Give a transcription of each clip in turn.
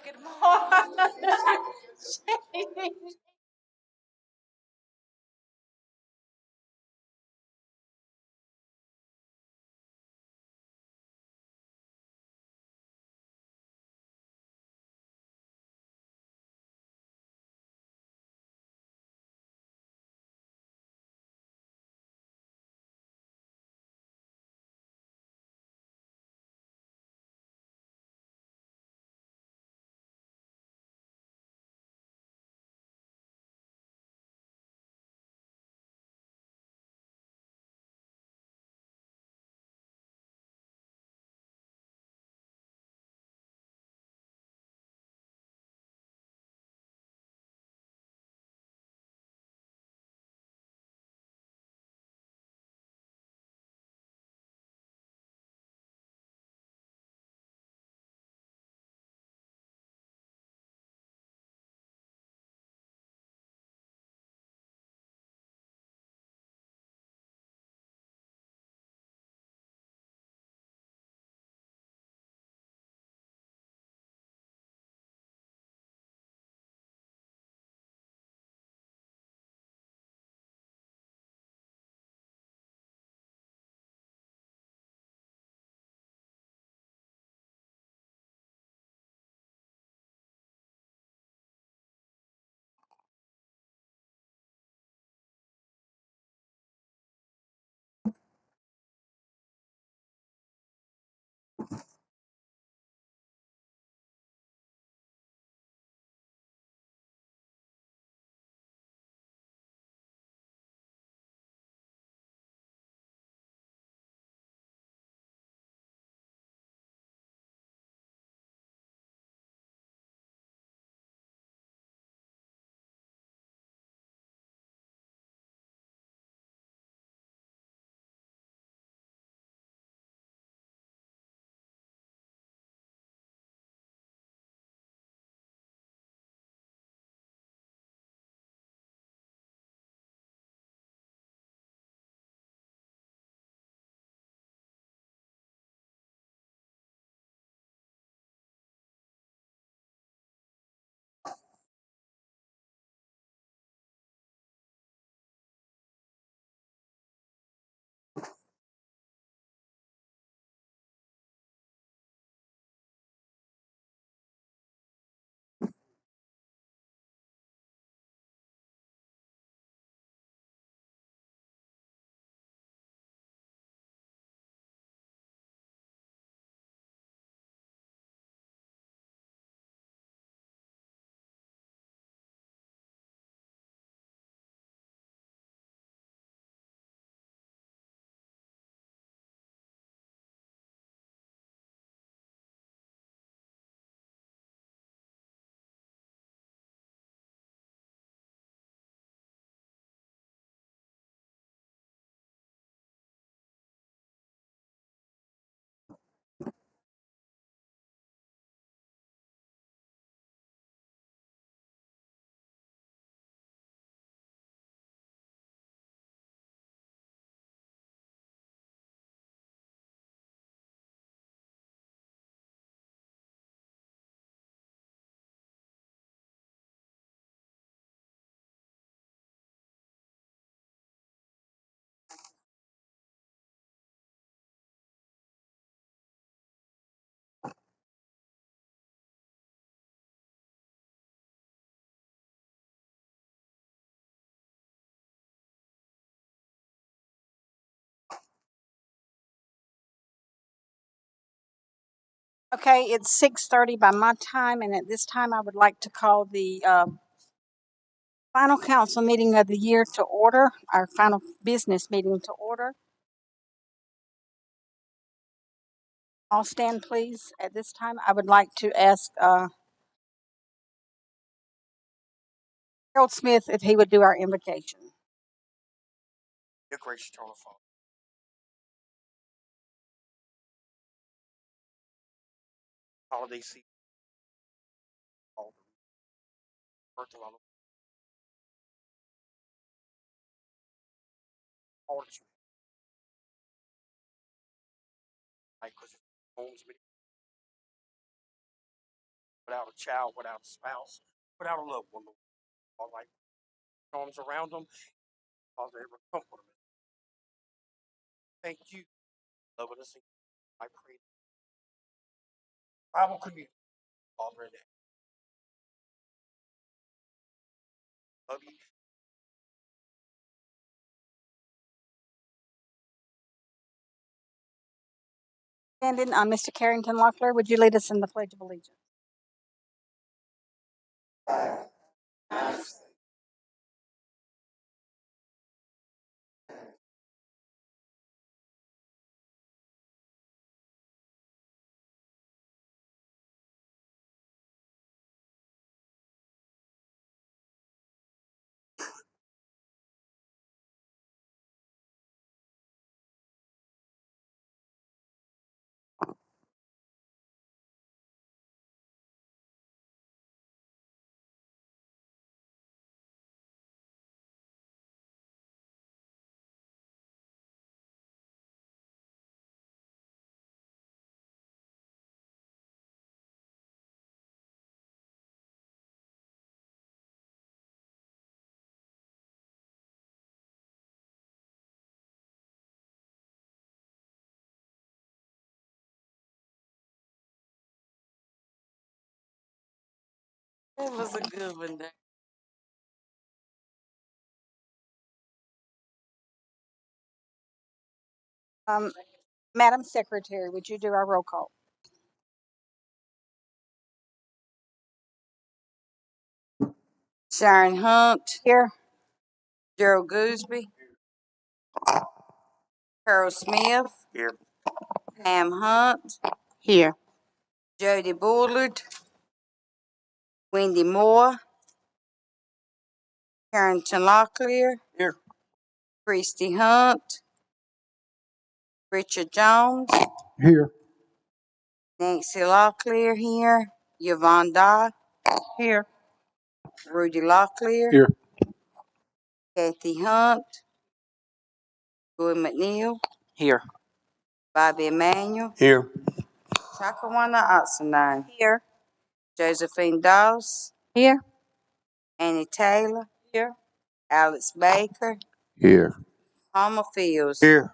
Good morning. Okay, it's 6:30 by my time, and at this time, I would like to call the final council meeting of the year to order. Our final business meeting to order. All stand, please. At this time, I would like to ask Harold Smith if he would do our invocation. Your gracious eternal Father, holiday season, all the birth of our Lord, all that you have, because homes, without a child, without a spouse, without a loved one. All right, arms around them, Father, ever comfort them. Thank you, loving us. I pray. Bible community, Father, in that. Love you. Standing, Mr. Carrington Loeffler, would you lead us in the Pledge of Allegiance? It was a good one there. Madam Secretary, would you do our roll call? Sharon Hunt, Here. Gerald Gooseby, Carol Smith, Here. Pam Hunt, Here. Jody Bullard, Wendy Moore, Carrington Locklear, Here. Christy Hunt, Richard Jones, Here. Nancy Locklear here, Yvonne Dye, Here. Rudy Locklear, Here. Kathy Hunt, Joy McNeil, Here. Bobby Emanuel, Here. Chakawana Otsenine, Here. Josephine Dawes, Here. Annie Taylor, Here. Alex Baker, Here. Palmer Fields. Here.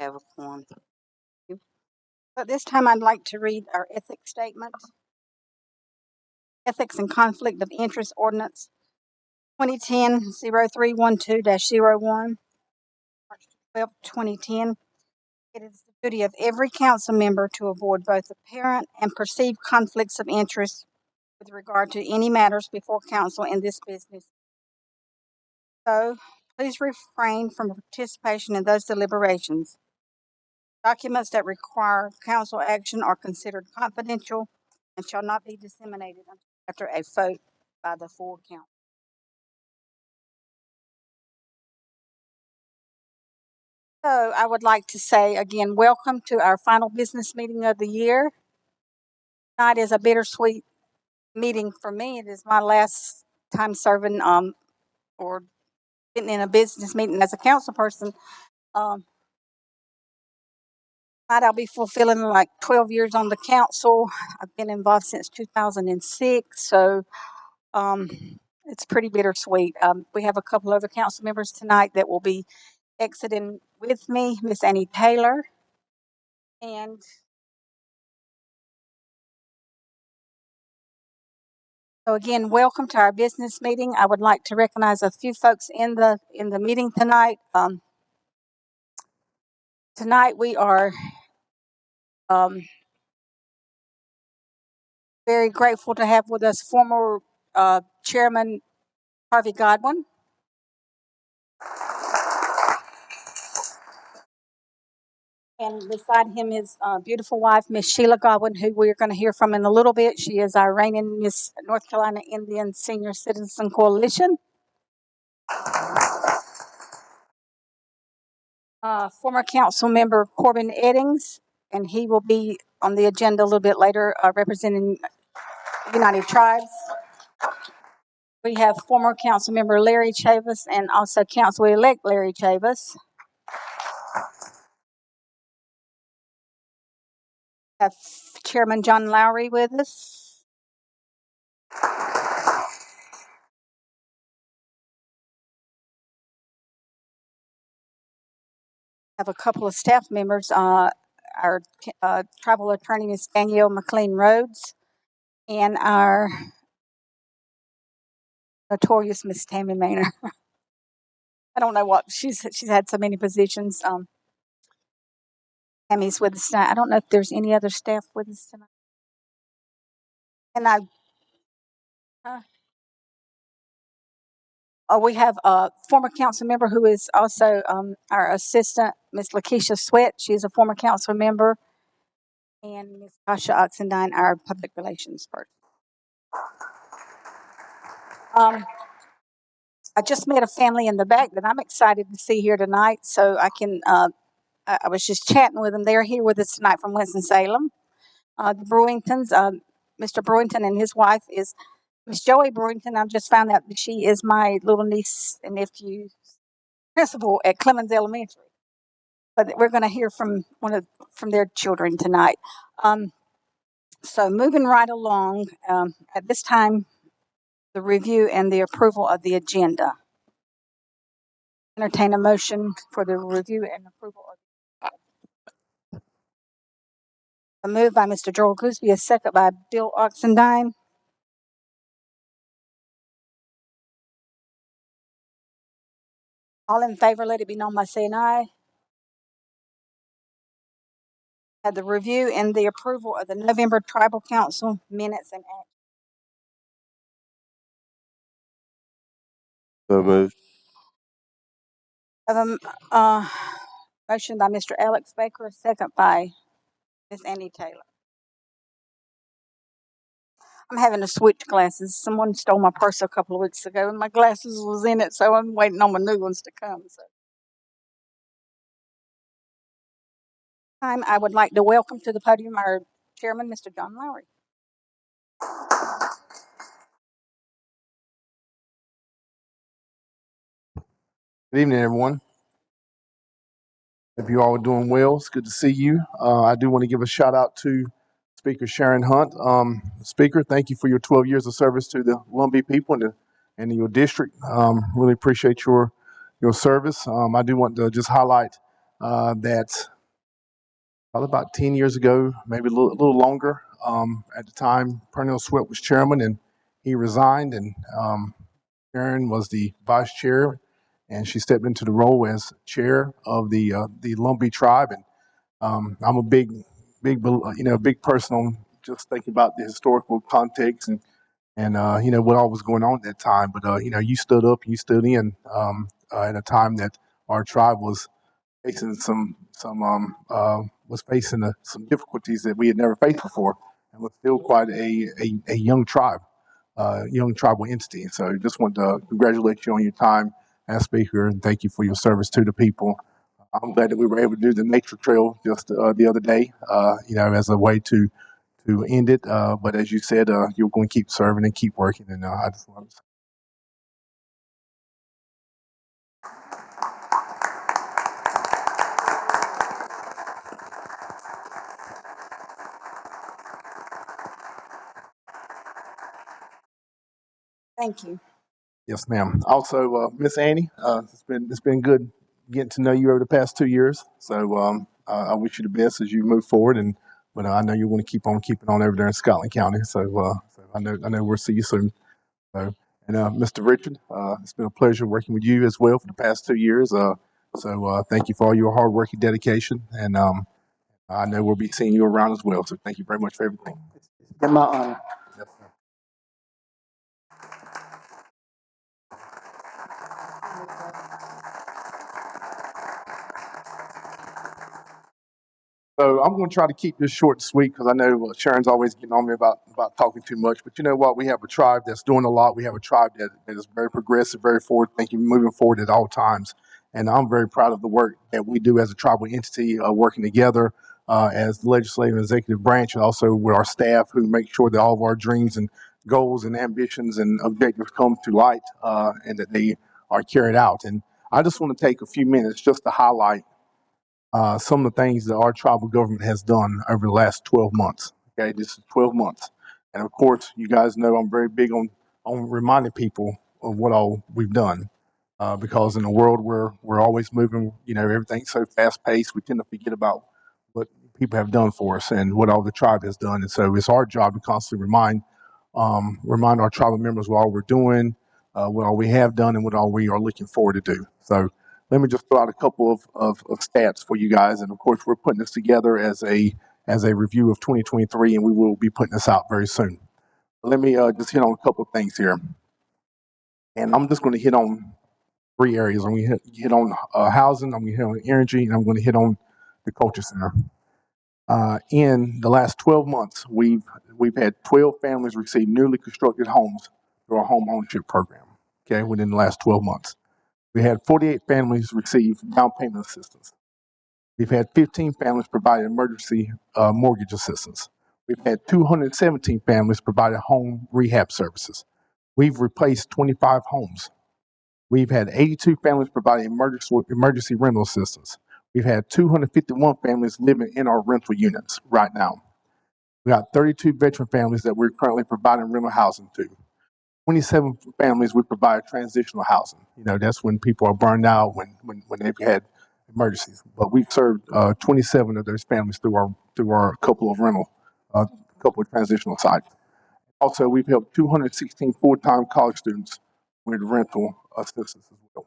Have a quorum. But this time I'd like to read our ethics statement. Ethics and Conflict of Interest Ordinance 2010-0312-01, March 12, 2010. It is the duty of every council member to avoid both apparent and perceived conflicts of interest with regard to any matters before council in this business. So, please refrain from participation in those deliberations. Documents that require council action are considered confidential and shall not be disseminated until after a vote by the full council. So I would like to say again, welcome to our final business meeting of the year. Tonight is a bittersweet meeting for me. It is my last time serving or sitting in a business meeting as a council person. Tonight I'll be fulfilling like 12 years on the council. I've been involved since 2006, so it's pretty bittersweet. We have a couple other council members tonight that will be exiting with me, Miss Annie Taylor, and so again, welcome to our business meeting. I would like to recognize a few folks in the meeting tonight. Tonight we are very grateful to have with us former Chairman Harvey Godwin. And beside him his beautiful wife, Miss Sheila Godwin, who we're going to hear from in a little bit. She is our reigning Miss North Carolina Indian Senior Citizen Coalition. Former council member Corbin Eddings, and he will be on the agenda a little bit later, representing United Tribes. We have former council member Larry Chavis and also council-elect Larry Chavis. Have Chairman John Lowry with us. Have a couple of staff members. Our tribal attorney, Ms. Danielle McLean Rhodes, and our notorious Miss Tammy Maynard. I don't know what she's had so many positions. Tammy's with us tonight. I don't know if there's any other staff with us tonight. And we have a former council member who is also our assistant, Miss Lakeisha Sweat. She is a former council member, and Miss Tasha Oxendine, our public relations person. I just met a family in the back that I'm excited to see here tonight. So I can. I was just chatting with them. They're here with us tonight from Winston-Salem. The Brewingtons. Mr. Brewington and his wife is Miss Joey Brewington. I just found out that she is my little niece and nephew principal at Clemens Elementary. But we're going to hear from from their children tonight. So moving right along, at this time, the review and the approval of the agenda. Entertain a motion for the review and approval of a move by Mr. Joel Gooseby, a second by Bill Oxendine. All in favor, let it be known by saying aye. Had the review and the approval of the November Tribal Council minutes and acts. So moved. Have a motion by Mr. Alex Baker, a second by Miss Annie Taylor. I'm having to switch glasses. Someone stole my purse a couple of weeks ago, and my glasses was in it, so I'm waiting on my new ones to come. So, I would like to welcome to the podium our chairman, Mr. John Lowry. Good evening, everyone. Hope you all are doing well. It's good to see you. I do want to give a shout out to Speaker Sharon Hunt. Speaker, thank you for your 12 years of service to the Lumbee people and your district. Really appreciate your service. I do want to just highlight that probably about 10 years ago, maybe a little longer, at the time, Pernell Sweat was chairman and he resigned, and Sharon was the vice chair, and she stepped into the role as chair of the Lumbee tribe. And I'm a big person on just thinking about the historical context and what all was going on at that time. But you stood up, you stood in at a time that our tribe was facing some difficulties that we had never faced before, and was still quite a young tribe, young tribal entity. So just want to congratulate you on your time as speaker, and thank you for your service to the people. I'm glad that we were able to do the nature trail just the other day, as a way to end it. But as you said, you're going to keep serving and keep working, and I just want to say Thank you. yes, ma'am. Also, Miss Annie, it's been good getting to know you over the past 2 years. So I wish you the best as you move forward, but I know you want to keep on keeping on over there in Scotland County. So I know we'll see you soon. So, and Mr. Richard, it's been a pleasure working with you as well for the past 2 years. So thank you for all your hard work and dedication, and I know we'll be seeing you around as well. So thank you very much for everything. It's been my honor. Yes, sir. So I'm going to try to keep this short and sweet because I know Sharon's always getting on me about talking too much. But you know what? We have a tribe that's doing a lot. We have a tribe that is very progressive, very forward thinking, moving forward at all times. And I'm very proud of the work that we do as a tribal entity, working together as the legislative and executive branch, and also with our staff who make sure that all of our dreams and goals and ambitions and objectives come to light and that they are carried out. And I just want to take a few minutes just to highlight some of the things that our tribal government has done over the last 12 months. Okay, this is 12 months. And of course, you guys know I'm very big on reminding people of what all we've done. because in a world where we're always moving, everything's so fast paced, we tend to forget about what people have done for us and what all the tribe has done. And so it's our job to constantly remind our tribal members what all we're doing, what all we have done, and what all we are looking forward to do. So let me just throw out a couple of stats for you guys. And of course, we're putting this together as a review of 2023, and we will be putting this out very soon. Let me just hit on a couple of things here. And I'm just going to hit on three areas. I'm going to hit on housing, I'm going to hit on energy, and I'm going to hit on the culture center. In the last 12 months, we've had 12 families receive newly constructed homes through our home ownership program. Okay, within the last 12 months, we had 48 families receive down payment assistance. We've had 15 families provide emergency mortgage assistance. We've had 217 families provided home rehab services. We've replaced 25 homes. We've had 82 families providing emergency rental assistance. We've had 251 families living in our rental units right now. We got 32 veteran families that we're currently providing rental housing to. 27 families we provide transitional housing. That's when people are burned out, when they've had emergencies. But we've served 27 of those families through our couple of transitional sites. Also, we've helped 216 full-time college students with rental assistance as well.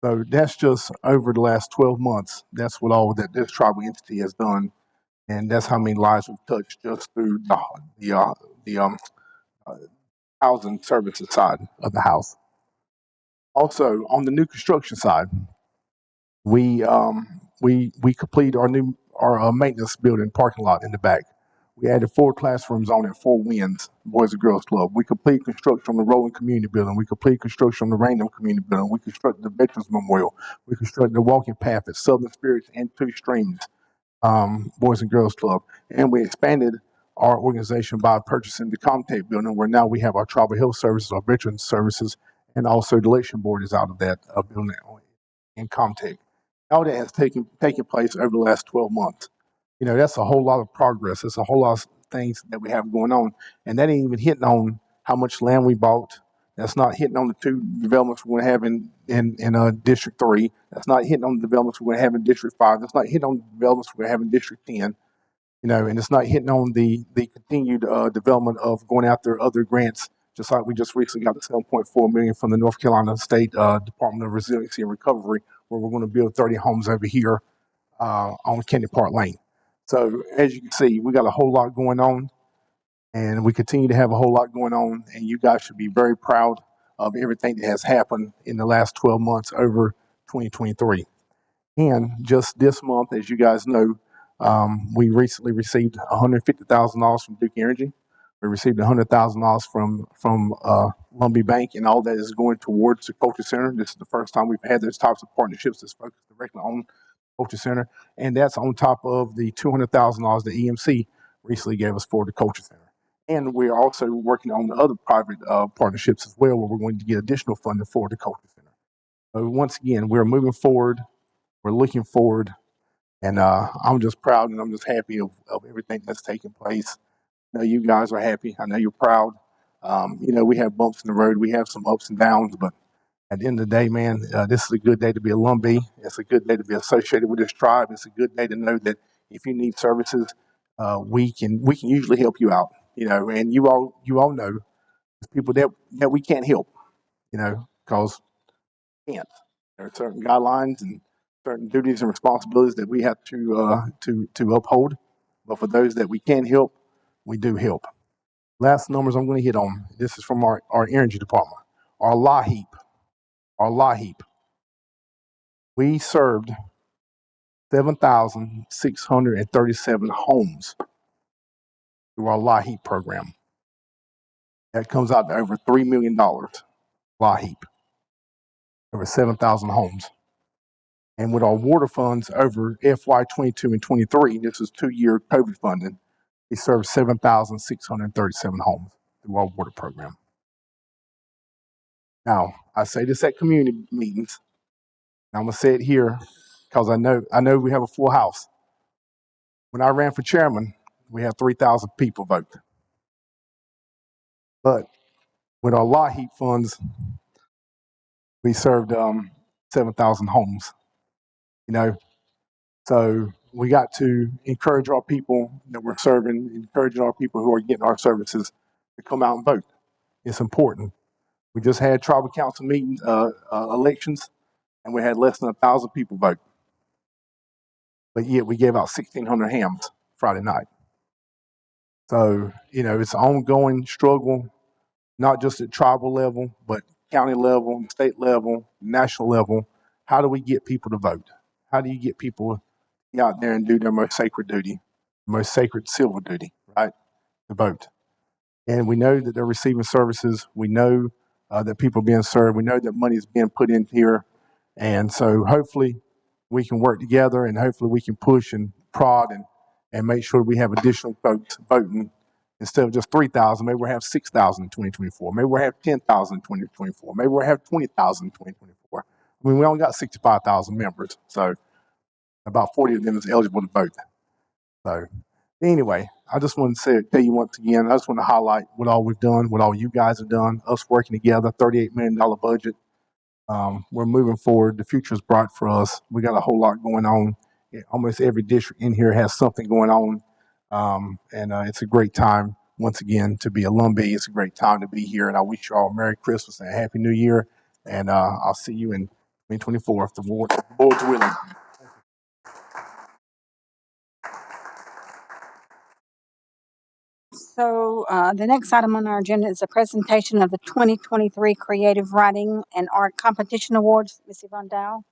So that's just over the last 12 months. That's what all that this tribal entity has done, and that's how many lives we've touched just through the housing services side of the house. Also, on the new construction side, we completed our maintenance building parking lot in the back. We added 4 classrooms on it, 4 Winds Boys and Girls Club. We completed construction on the Rowland Community Building. We completed construction on the Rainham Community Building. We constructed the Veterans Memorial. We constructed the walking path at Southern Spirits and Two Streams Boys and Girls Club. And we expanded our organization by purchasing the Comtech building, where now we have our tribal health services, our veterans services, and also the election board is out of that building in Comtech. All that has taken place over the last 12 months. That's a whole lot of progress. It's a whole lot of things that we have going on. And that ain't even hitting on how much land we bought. That's not hitting on the 2 developments we're going to have in District 3. That's not hitting on the developments we're going to have in District 5. That's not hitting on the developments we're going to have in District 10. And it's not hitting on the continued development of going after other grants, just like we just recently got the $7.4 million from the North Carolina State Department of Resiliency and Recovery, where we're going to build 30 homes over here on Kennedy Park Lane. So as you can see, we got a whole lot going on, and we continue to have a whole lot going on, and you guys should be very proud of everything that has happened in the last 12 months over 2023. And just this month, as you guys know, we recently received $150,000 from Duke Energy. We received $100,000 from Lumbee Bank, and all that is going towards the Culture Center. This is the first time we've had those types of partnerships that's focused directly on Culture Center, and that's on top of the $200,000 the EMC recently gave us for the Culture Center. And we're also working on the other private partnerships as well, where we're going to get additional funding for the Culture Center. So once again, we're moving forward, we're looking forward, and I'm just proud and I'm just happy of everything that's taking place. I know you guys are happy. I know you're proud. We have bumps in the road. We have some ups and downs, but at the end of the day, man, this is a good day to be a Lumbee. It's a good day to be associated with this tribe. It's a good day to know that if you need services, we can usually help you out. And you all know there's people that we can't help. Because we can't. There are certain guidelines and certain duties and responsibilities that we have to uphold. But for those that we can help, we do help. Last numbers I'm going to hit on. This is from our energy department. Our LAHEAP. We served 7,637 homes through our LAHEAP program. That comes out to over $3 million. LAHEAP. Over 7,000 homes. And with our water funds over FY 22 and 23, this is 2-year COVID funding, we served 7,637 homes through our water program. Now, I say this at community meetings, and I'm going to say it here because I know we have a full house. When I ran for chairman, we had 3,000 people vote. But with our LAHEAP funds, We served 7,000 homes, you know. So we got to encourage our people that we're serving, encourage our people who are getting our services to come out and vote. It's important. We just had tribal council meetings, elections, and we had less than 1,000 people vote. But yet we gave out 1,600 hams Friday night. So, you know, it's an ongoing struggle, not just at tribal level, but county level, state level, national level. How do we get people to vote? How do you get people to get out there and do their most sacred duty, most sacred civil duty, right? To vote. And we know that they're receiving services. We know that people are being served. We know that money is being put in here. And so hopefully we can work together and hopefully we can push and prod and make sure we have additional folks voting instead of just 3,000. Maybe we'll have 6,000 in 2024. Maybe we'll have 10,000 in 2024. Maybe we'll have 20,000 in 2024. I mean, we only got 65,000 members. So about 40 of them is eligible to vote. So anyway, I just want to tell you once again, I just want to highlight what all we've done, what all you guys have done, us working together, $38 million budget. We're moving forward. The future is bright for us. We got a whole lot going on. Almost every district in here has something going on. And it's a great time, once again, to be a Lumbee. It's a great time to be here. And I wish you all a Merry Christmas and a Happy New Year. And I'll see you in 2024 if the Lord's willing. So the next item on our agenda is a presentation of the 2023 Creative Writing and Art Competition Awards. Ms. Yvonne Dow.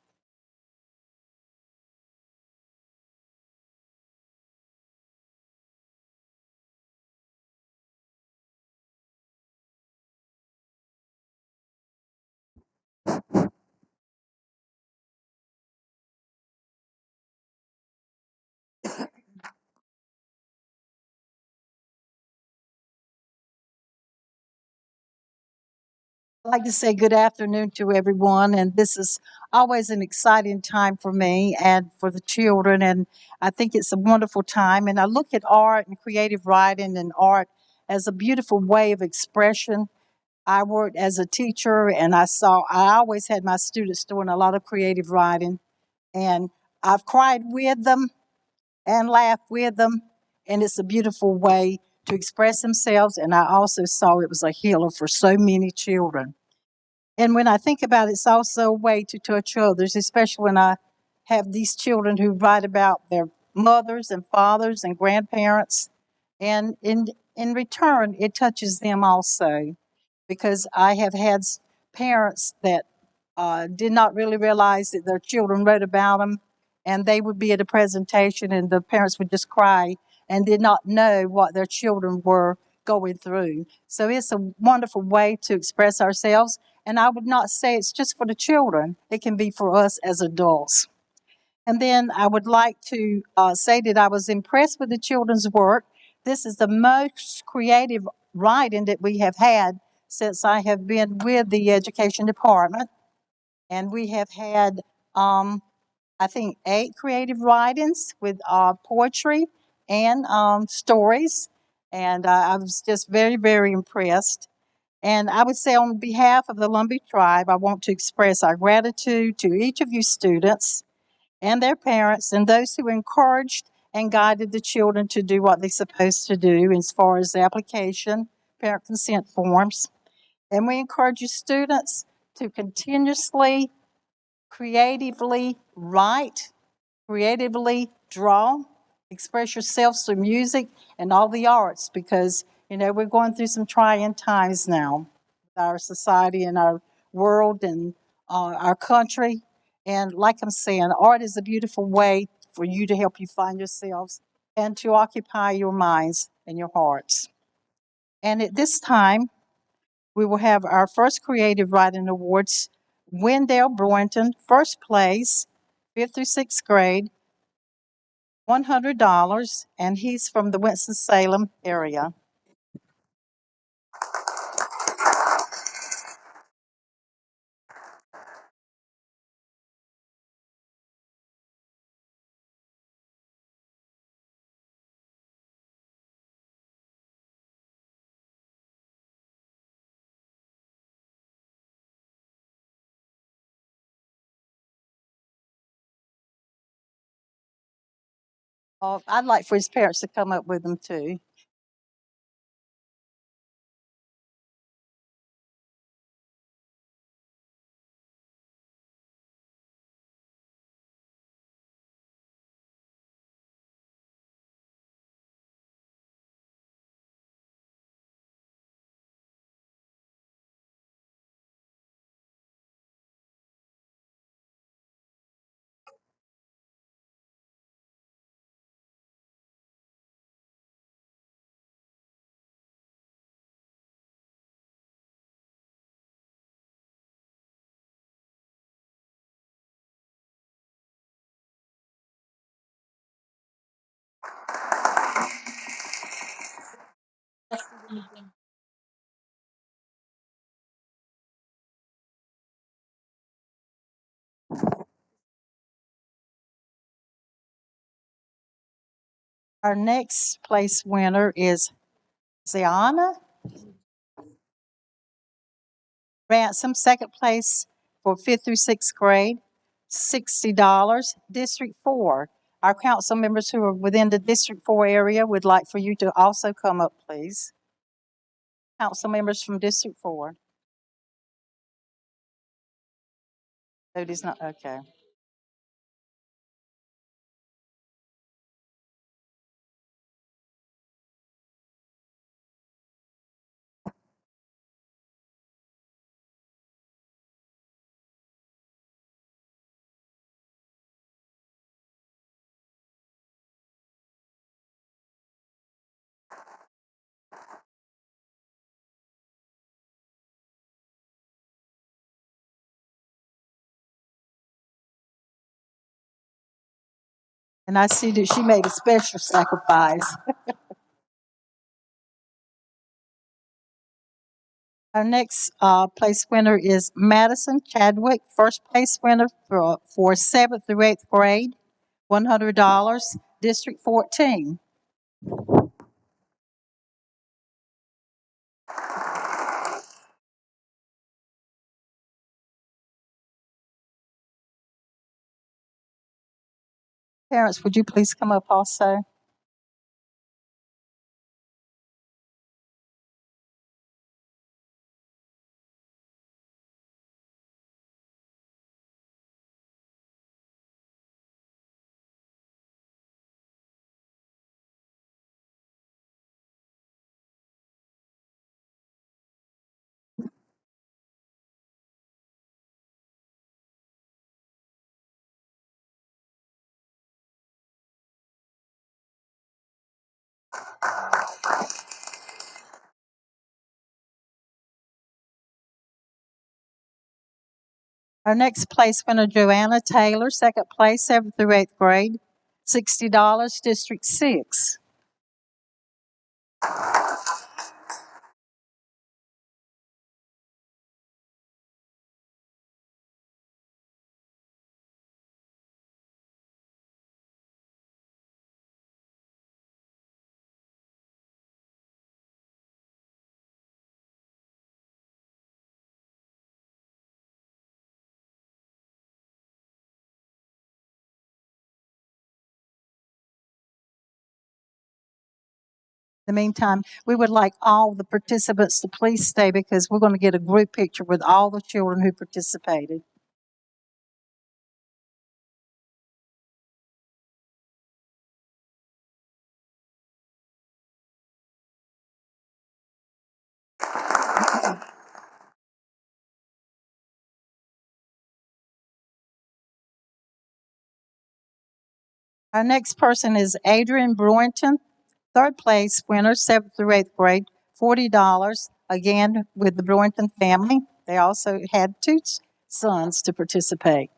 I'd like to say good afternoon to everyone, and this is always an exciting time for me and for the children, and I think it's a wonderful time. And I look at art and creative writing and art as a beautiful way of expression. I worked as a teacher, and I always had my students doing a lot of creative writing, and I've cried with them and laughed with them, and it's a beautiful way to express themselves. And I also saw it was a healer for so many children. And when I think about it, it's also a way to touch others, especially when I have these children who write about their mothers and fathers and grandparents. And in return, it touches them also because I have had parents that did not really realize that their children wrote about them, and they would be at a presentation, and the parents would just cry and did not know what their children were going through. So it's a wonderful way to express ourselves, and I would not say it's just for the children, it can be for us as adults. And then I would like to say that I was impressed with the children's work. This is the most creative writing that we have had since I have been with the education department. And we have had, I think, 8 creative writings with poetry and stories. And I was just very, very impressed. And I would say, on behalf of the Lumbee tribe, I want to express our gratitude to each of you students and their parents and those who encouraged and guided the children to do what they're supposed to do as far as the application, parent consent forms. And we encourage you students to continuously, creatively write, creatively draw, express yourselves through music and all the arts because, we're going through some trying times now with our society and our world and our country. And like I'm saying, art is a beautiful way for you to help you find yourselves and to occupy your minds and your hearts. And at this time, we will have our first Creative Writing Awards. Wendell Brewington, first place, 5th through 6th grade, $100, and he's from the Winston-Salem area. I'd like for his parents to come up with him too. Our next place winner is Ziana Ransom, second place for fifth through sixth grade, $60. District 4. Our council members who are within the District 4 area would like for you to also come up, please. Council members from District 4. Nobody's not, okay. And I see that she made a special sacrifice. Our next place winner is Madison Chadwick, first place winner for seventh through eighth grade, $100, District 14. Parents, would you please come up also? Our next place winner, Joanna Taylor, second place, seventh through eighth grade, $60, District 6. In the meantime, we would like all the participants to please stay because we're going to get a group picture with all the children who participated. Our next person is Adrian Brewington, third place winner, seventh through eighth grade, $40. Again, with the Brewington family. They also had two sons to participate.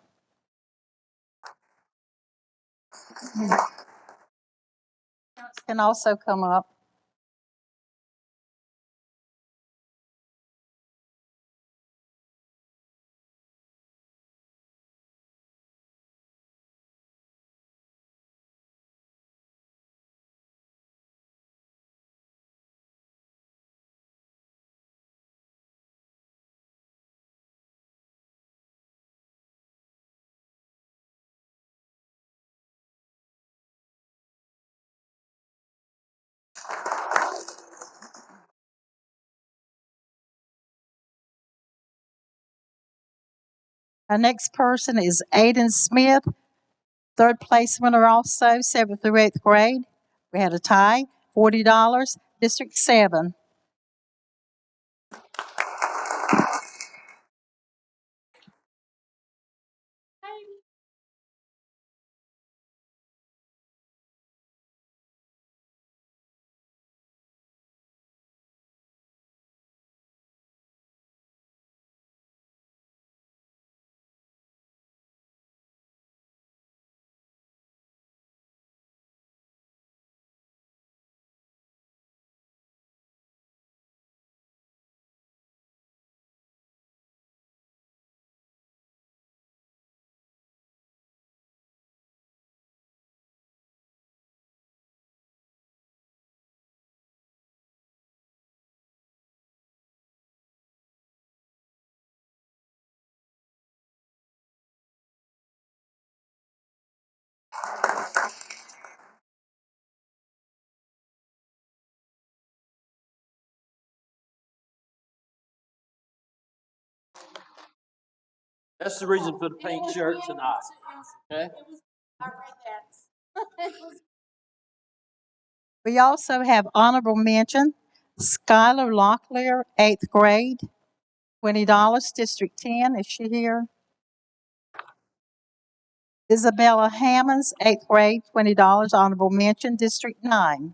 Can also come up. Our next person is Aiden Smith, third place winner also, 7th through 8th grade. We had a tie, $40, District 7. That's the reason for the pink shirt tonight. Okay? We also have honorable mention, Skylar Locklear, 8th grade, $20, District 10. Is she here? Isabella Hammonds, 8th grade, $20, honorable mention, District 9.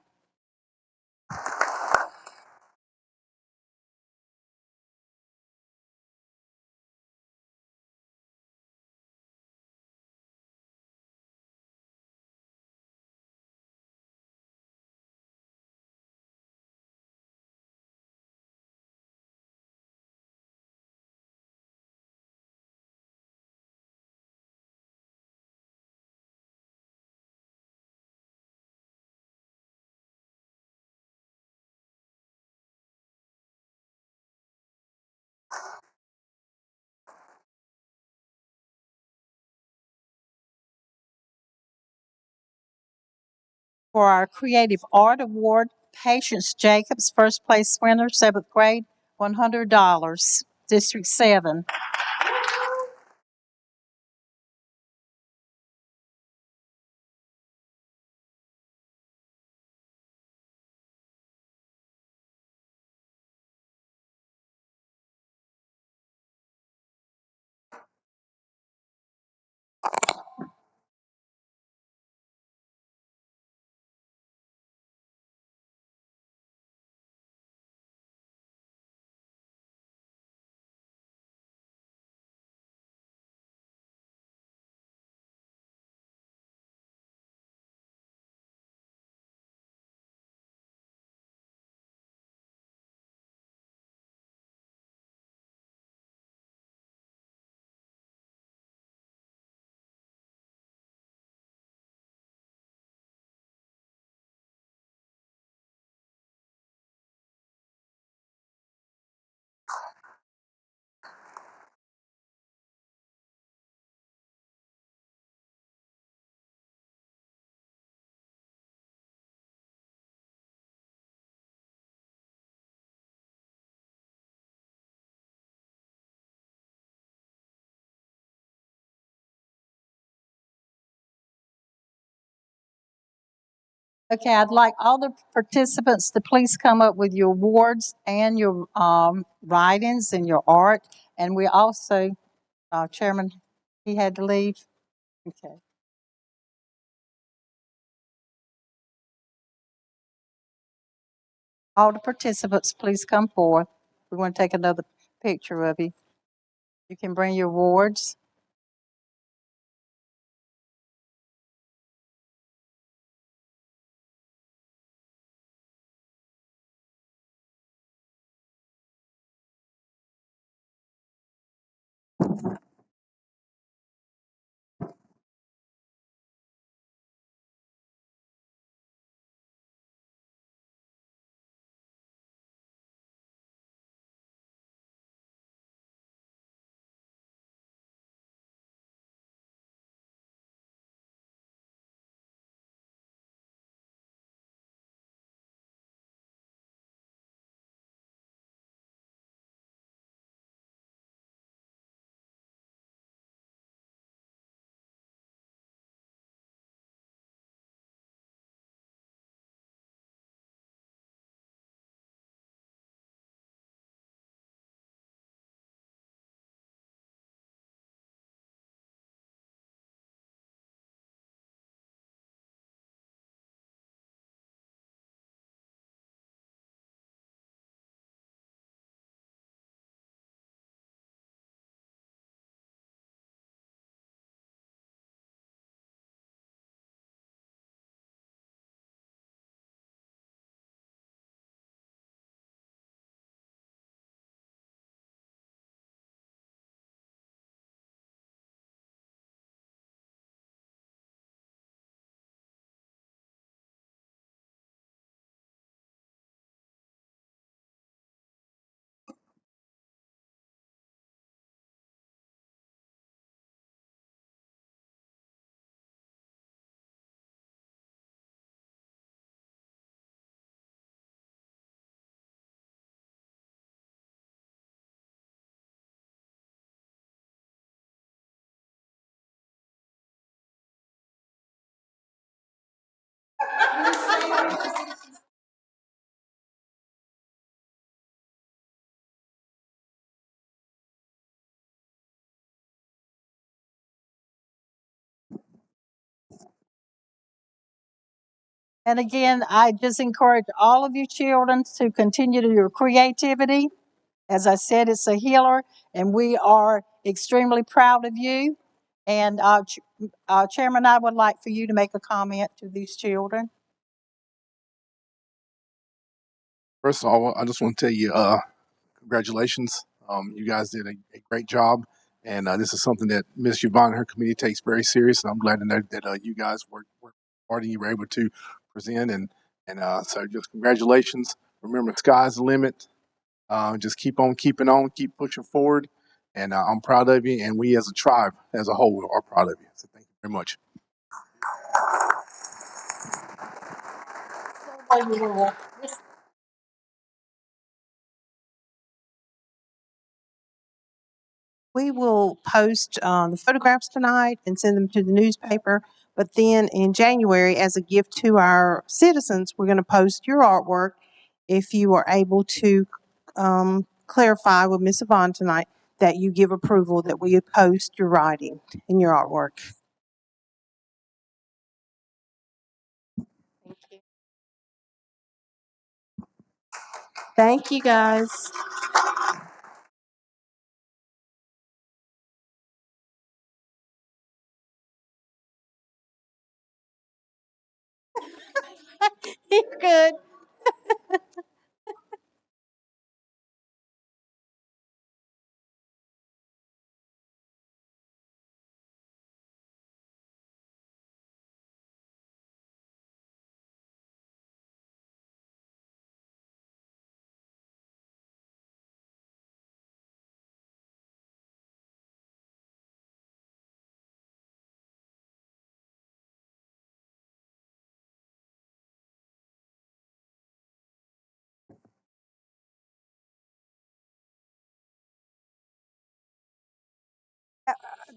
For our Creative Art Award, Patience Jacobs, first place winner, 7th grade, $100, District 7. Okay, I'd like all the participants to please come up with your awards and your writings and your art. And we also, Chairman, he had to leave. Okay. All the participants, please come forth. We want to take another picture of you. You can bring your awards. And again, I just encourage all of you children to continue to your creativity. As I said, it's a healer, and we are extremely proud of you. And Chairman, I would like for you to make a comment to these children. First of all, I just want to tell you, congratulations. You guys did a great job, and this is something that Miss Yvonne and her committee takes very serious. And I'm glad to know that you guys worked hard and you were able to present. And so, just congratulations. Remember, sky's the limit. Just keep on keeping on, keep pushing forward. And I'm proud of you, and we as a tribe, as a whole, are proud of you. So thank you very much. We will post the photographs tonight and send them to the newspaper. But then in January, as a gift to our citizens, we're going to post your artwork. If you are able to clarify with Ms. Yvonne tonight that you give approval that we post your writing and your artwork. Thank you, guys. You're good.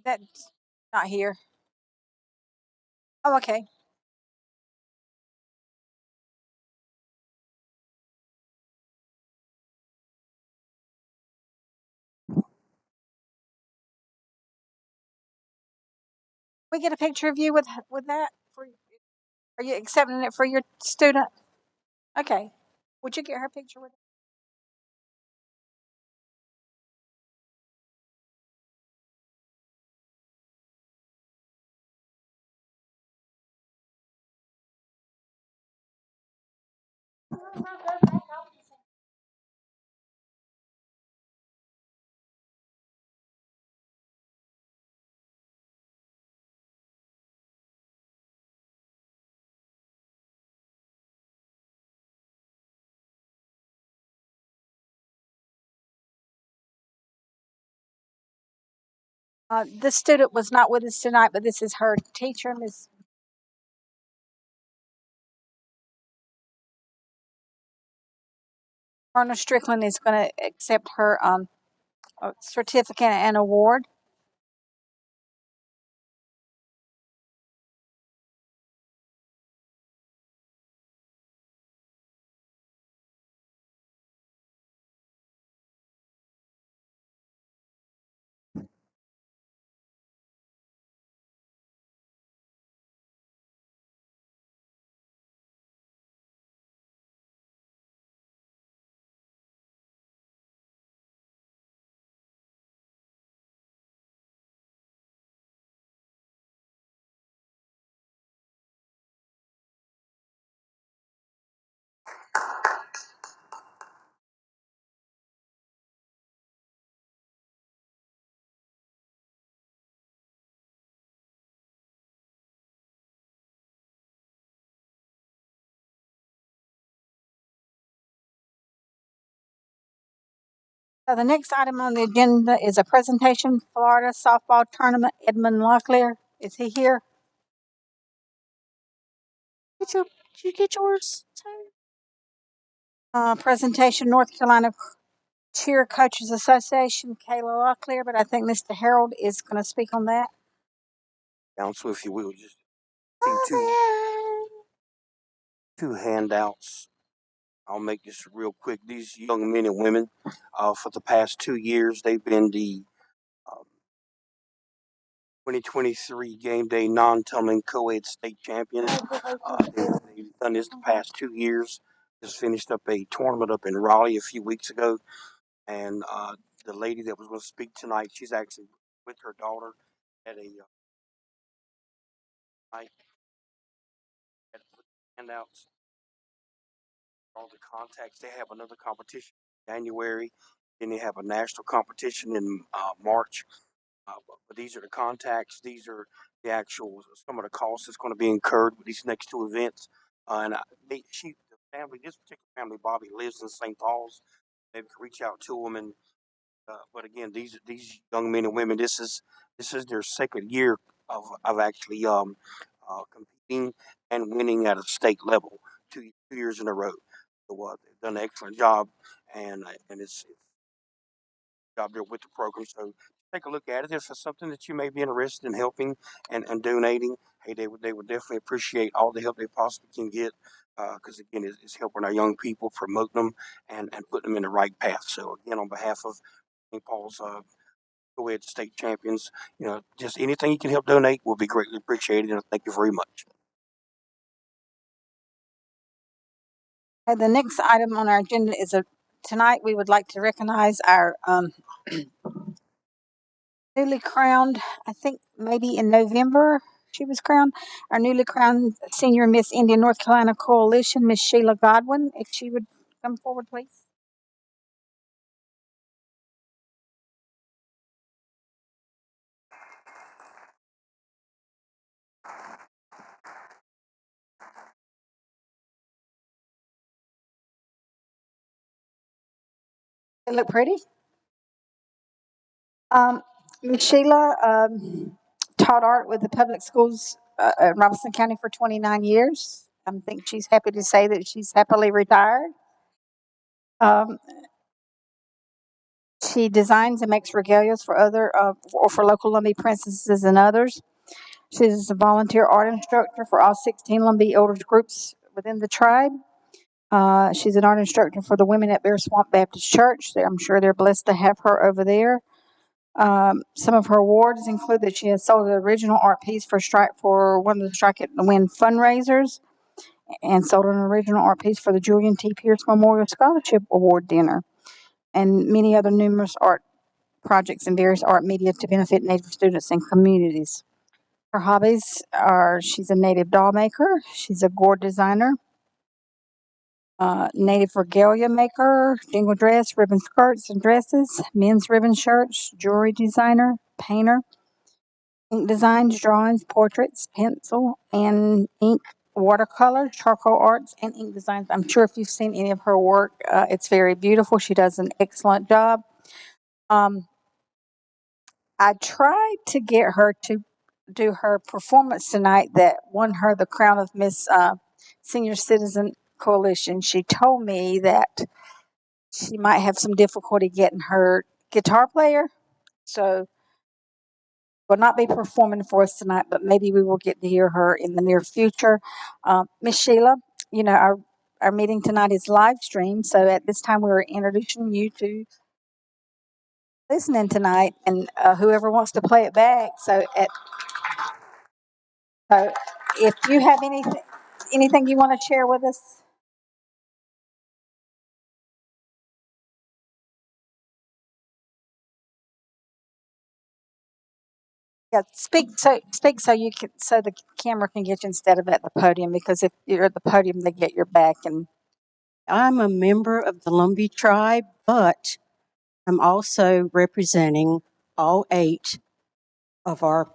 That's not here. Oh, okay. We get a picture of you with that. Are you accepting it for your student? Okay. Would you get her picture with it? This student was not with us tonight, but this is her teacher, Miss Myrna Strickland, is going to accept her certificate and award. So the next item on the agenda is a presentation Florida softball tournament. Edmund Locklear, is he here? Did you get yours too? Presentation North Carolina Cheer Coaches Association, Kayla Locklear, but I think Mr. Harold is going to speak on that. Council, if you will, just seem to two handouts. I'll make this real quick. These young men and women, for the past 2 years, they've been the um, 2023 Game Day non-tumbling co-ed state champions. They've done this the past 2 years. Just finished up a tournament up in Raleigh a few weeks ago, and the lady that was going to speak tonight, she's actually with her daughter at a night at handouts. All the contacts. They have another competition in January, then they have a national competition in March. But these are the contacts. These are the actual some of the costs that's going to be incurred with these next two events. The family, this particular family, Bobby lives in St. Paul's. Maybe can reach out to them and. But again, these young men and women, this is their second year of actually competing and winning at a state level 2 years in a row. So they've done an excellent job, and it's job there with the program. So take a look at it. If it's something that you may be interested in helping and donating, hey, they would definitely appreciate all the help they possibly can get. Because again, it's helping our young people, promoting them, and putting them in the right path. So again, on behalf of St. Paul's co-ed state champions, just anything you can help donate will be greatly appreciated. And thank you very much. The next item on our agenda is tonight we would like to recognize our newly crowned, I think maybe in November she was crowned, our newly crowned senior Miss Indian North Carolina Coalition, Miss Sheila Godwin. If she would come forward, please. They look pretty. Ms. Sheila taught art with the public schools in Robinson County for 29 years. I think she's happy to say that she's happily retired. Um, she designs and makes regalias for other or for local Lumbee princesses and others. She's a volunteer art instructor for all 16 Lumbee elders groups within the tribe. She's an art instructor for the women at Bear Swamp Baptist Church. I'm sure they're blessed to have her over there. Some of her awards include that she has sold the original art piece for one of the Strike It and Win fundraisers, and sold an original art piece for the Julian T. Pierce Memorial Scholarship Award dinner, and many other numerous art projects in various art media to benefit Native students and communities. Her hobbies are she's a native doll maker, she's a gourd designer, native regalia maker, jingle dress, ribbon skirts and dresses, men's ribbon shirts, jewelry designer, painter, ink designs, drawings, portraits, pencil and ink, watercolor, charcoal arts, and ink designs. I'm sure if you've seen any of her work, it's very beautiful. She does an excellent job. I tried to get her to do her performance tonight that won her the crown of Miss Senior Citizen Coalition. She told me that she might have some difficulty getting her guitar player, so will not be performing for us tonight, but maybe we will get to hear her in the near future. Miss Sheila, our meeting tonight is live streamed, so at this time we're introducing you to listening tonight, and whoever wants to play it back. So if you have anything you want to share with us. Yeah, speak so the camera can get you instead of at the podium, because if you're at the podium they get your back. And I'm a member of the Lumbee tribe, but I'm also representing all 8 of our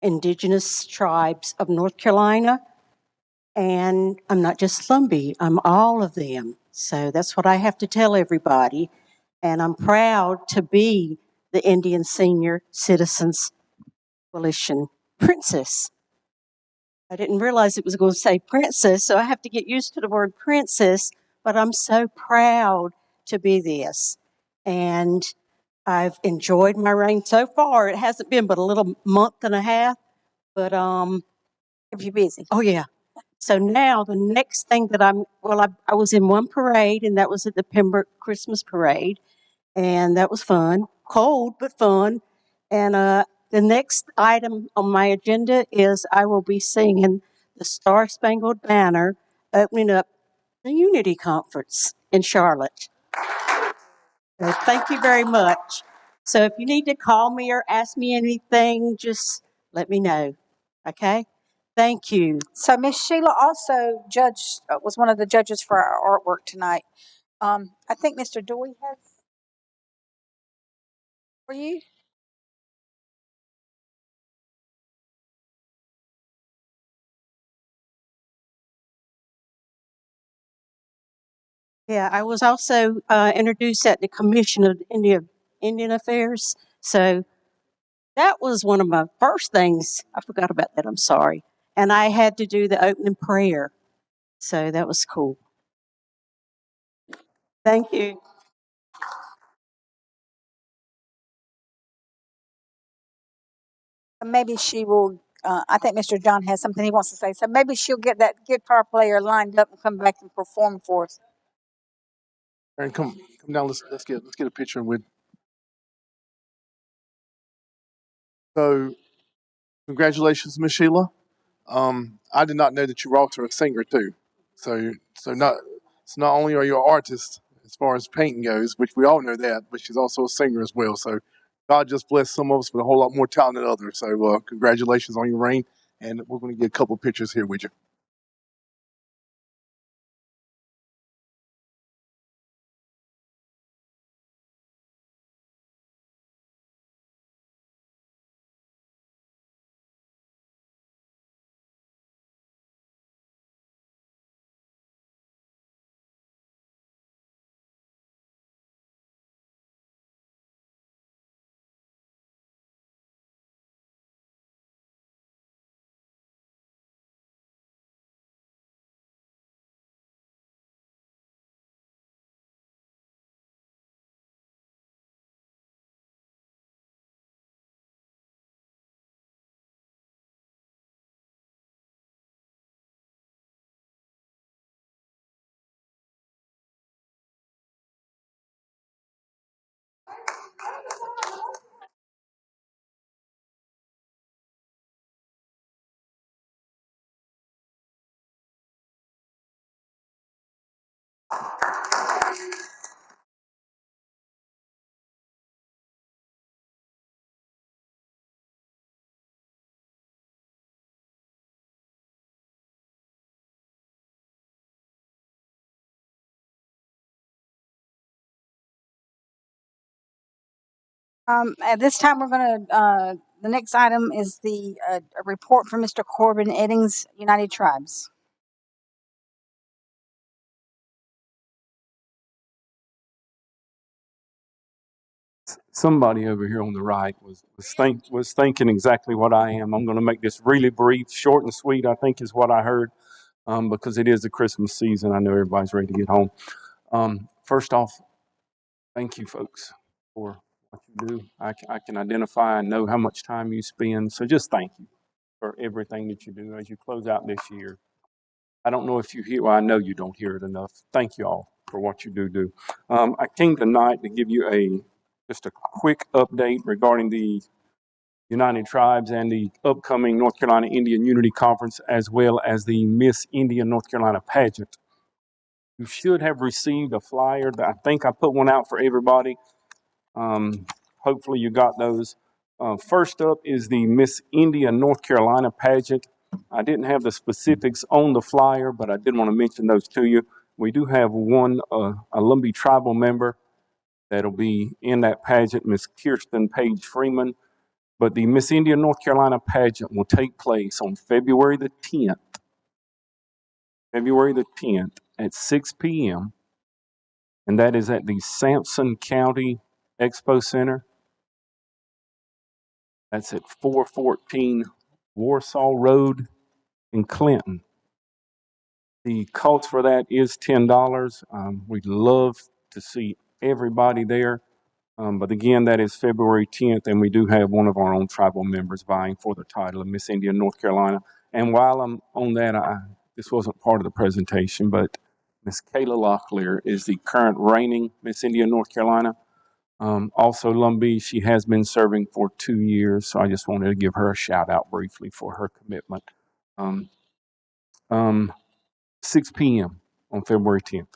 indigenous tribes of North Carolina. And I'm not just Lumbee, I'm all of them. So that's what I have to tell everybody. And I'm proud to be the Indian Senior Citizens Coalition princess. I didn't realize it was going to say princess, so I have to get used to the word princess, but I'm so proud to be this. And I've enjoyed my reign so far. It hasn't been but a little month and a half, but if you're busy. oh yeah. So now the next thing that I was in one parade, and that was at the Pembroke Christmas Parade, and that was fun. Cold, but fun. And the next item on my agenda is I will be singing the Star Spangled Banner opening up the Unity Conference in Charlotte. So thank you very much. So if you need to call me or ask me anything, just let me know. Okay? Thank you. So Miss Sheila also was one of the judges for our artwork tonight. I think Mr. Dewey has for you. Yeah, I was also introduced at the Commission of Indian Affairs. So that was one of my first things. I forgot about that. I'm sorry. And I had to do the opening prayer. So that was cool. Thank you. Maybe she will. I think Mr. John has something he wants to say. So maybe she'll get that guitar player lined up and come back and perform for us. Aaron, come down. Let's get a picture with. So, congratulations, Miss Sheila. I did not know that you were also a singer too. So not only are you an artist as far as painting goes, which we all know that, but she's also a singer as well. So God just blessed some of us with a whole lot more talent than others. So congratulations on your reign, and we're going to get a couple of pictures here with you. At this time, we're going to. The next item is the a report from Mr. Corbin Eddings, United Tribes. Somebody over here on the right was thinking exactly what I am. I'm going to make this really brief, short and sweet, I think is what I heard, because it is the Christmas season. I know everybody's ready to get home. First off, thank you, folks, for what you do. I can identify and know how much time you spend. So just thank you for everything that you do as you close out this year. I don't know if you hear, well, I know you don't hear it enough. Thank you all for what you do. I came tonight to give you just a quick update regarding the United Tribes and the upcoming North Carolina Indian Unity Conference, as well as the Miss India North Carolina pageant. You should have received a flyer. I think I put one out for everybody. Hopefully you got those. First up is the Miss India North Carolina pageant. I didn't have the specifics on the flyer, but I did want to mention those to you. We do have one a Lumbee tribal member that'll be in that pageant, Miss Kirsten Page Freeman. But the Miss India North Carolina pageant will take place on February the 10th at 6 p.m. And that is at the Sampson County Expo Center. That's at 414 Warsaw Road in Clinton. The cost for that is $10. We'd love to see everybody there. But again, that is February 10th, and we do have one of our own tribal members vying for the title of Miss India North Carolina. And while I'm on that, this wasn't part of the presentation, but Miss Kayla Locklear is the current reigning Miss India North Carolina. Also, Lumbee, she has been serving for 2 years, so I just wanted to give her a shout out briefly for her commitment. Um, um, 6 p.m. on February 10th.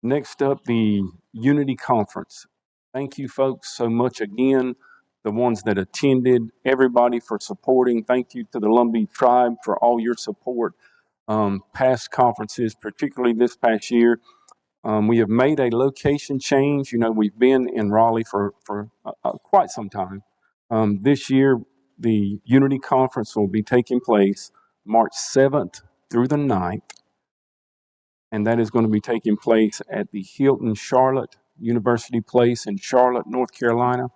Next up, the Unity Conference. Thank you folks so much again, the ones that attended, everybody for supporting. Thank you to the Lumbee Tribe for all your support. Past conferences, particularly this past year. We have made a location change. You know, we've been in Raleigh for quite some time. This year, the Unity Conference will be taking place March 7th through the 9th, and that is going to be taking place at the Hilton Charlotte University Place in Charlotte, North Carolina,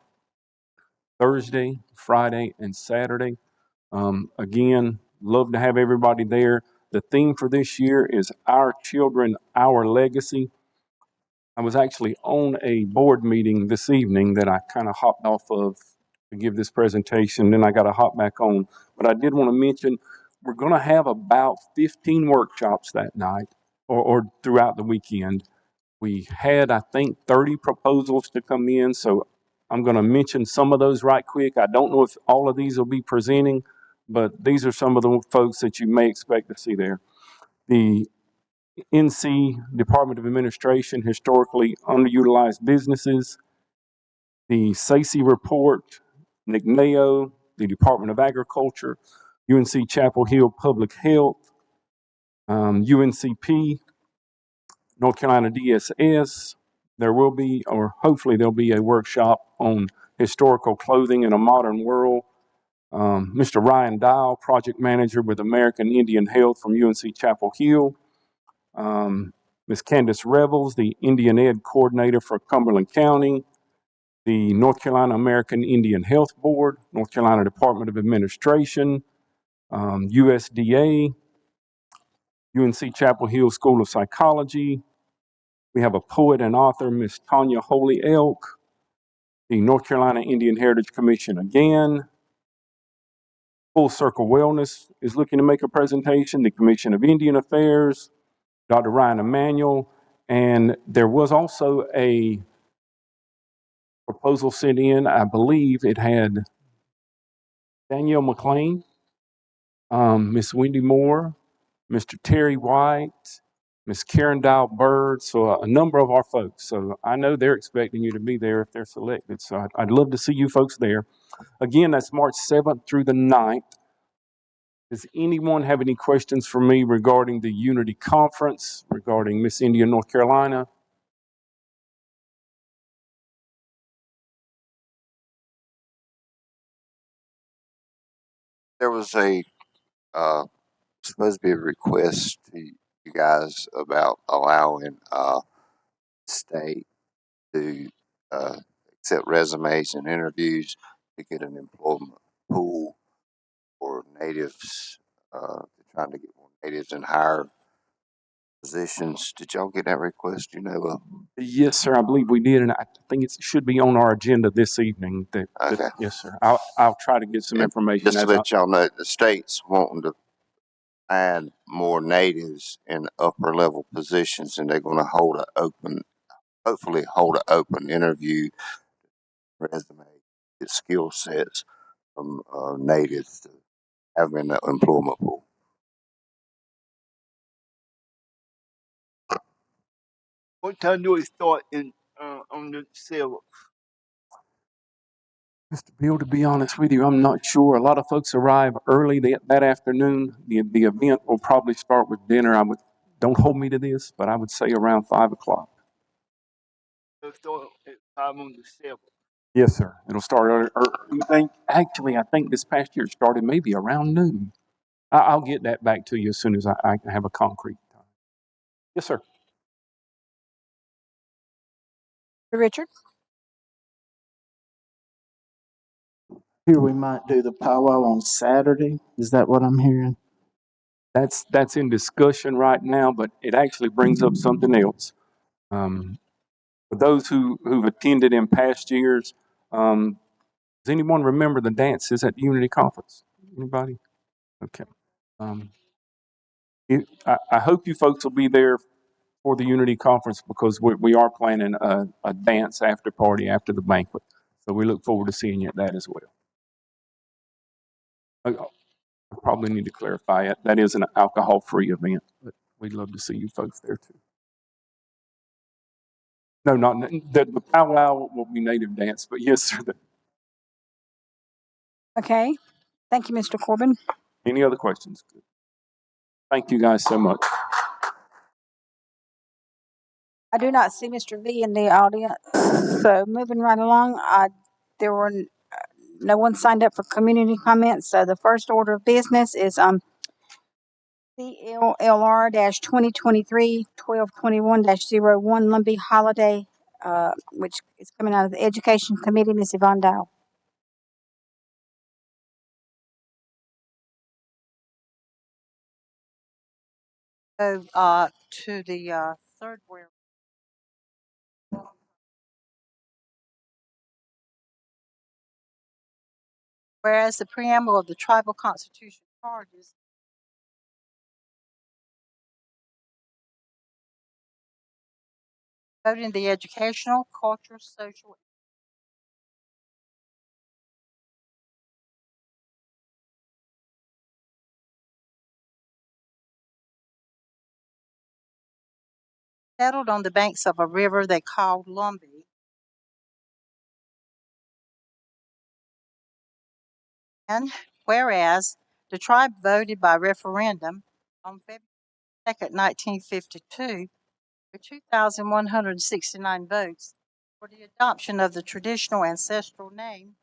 Thursday, Friday, and Saturday. Again, love to have everybody there. The theme for this year is Our Children, Our Legacy. I was actually on a board meeting this evening that I kind of hopped off of to give this presentation, then I got to hop back on. But I did want to mention we're going to have about 15 workshops that night or throughout the weekend. We had, I think, 30 proposals to come in, so I'm going to mention some of those right quick. I don't know if all of these will be presenting, but these are some of the folks that you may expect to see there. The NC Department of Administration, historically underutilized businesses, the SACE report, NCMEO, the Department of Agriculture, UNC Chapel Hill Public Health, UNCP, North Carolina DSS. There will be, or hopefully there'll be, a workshop on historical clothing in a modern world. Mr. Ryan Dial, project manager with American Indian Health from UNC Chapel Hill. Ms. Candace Revels, the Indian Ed coordinator for Cumberland County, the North Carolina American Indian Health Board, North Carolina Department of Administration, USDA, UNC Chapel Hill School of Psychology. We have a poet and author, Miss Tanya Holy Elk, the North Carolina Indian Heritage Commission again. Full Circle Wellness is looking to make a presentation, the Commission of Indian Affairs, Dr. Ryan Emanuel, and there was also a proposal sent in. I believe it had Danielle McLean, Miss Wendy Moore, Mr. Terry White, Miss Karen Dial Bird, so a number of our folks. So I know they're expecting you to be there if they're selected. So I'd love to see you folks there. Again, that's March 7th through the 9th. Does anyone have any questions for me regarding the Unity Conference, regarding Miss India, North Carolina? There was supposed to be a request to you guys about allowing state to uh, accept resumes and interviews to get an employment pool for natives. They're trying to get more natives in higher positions. Did y'all get that request? You know, Yes, sir. I believe we did, and I think it should be on our agenda this evening. okay. Yes, sir. I'll try to get some And information just to as I. let y'all know, the state's wanting to add more natives in upper level positions, and they're going to hopefully hold an open interview resume, get skill sets from natives to have in the employment pool. What time do we start in on the 7th? Mr. Bill, to be honest with you, I'm not sure. A lot of folks arrive early that afternoon. The event will probably start with dinner. Don't hold me to this, but I would say around 5 o'clock. It'll start at 5 on the 7th. Yes, sir. It'll start early. I think this past year it started maybe around noon. I'll get that back to you as soon as I have a concrete time. Yes, sir. Richard? Here we might do the powwow on Saturday. Is that what I'm hearing? That's in discussion right now, but it actually brings up something else. For those who've attended in past years, does anyone remember the dances at the Unity Conference? Anybody? Okay. Um, I hope you folks will be there for the Unity Conference because we are planning a dance after party after the banquet. So we look forward to seeing you at that as well. I probably need to clarify it. That is an alcohol-free event, but we'd love to see you folks there too. No, not the powwow will be native dance, but yes, sir. Okay. Thank you, Mr. Corbin. Any other questions? Thank you guys so much. I do not see Mr. V in the audience. So moving right along, there were no one signed up for community comments. So the first order of business is CLLR 2023 1221 01 Lumbee Holiday, which is coming out of the Education Committee. Ms. Yvonne Dow. So, to the, third whereas the preamble of the tribal constitution charges voting the educational, cultural, social, settled on the banks of a river they called Lumbee. And whereas the tribe voted by referendum on February 2nd, 1952, with 2,169 votes for the adoption of the traditional ancestral name,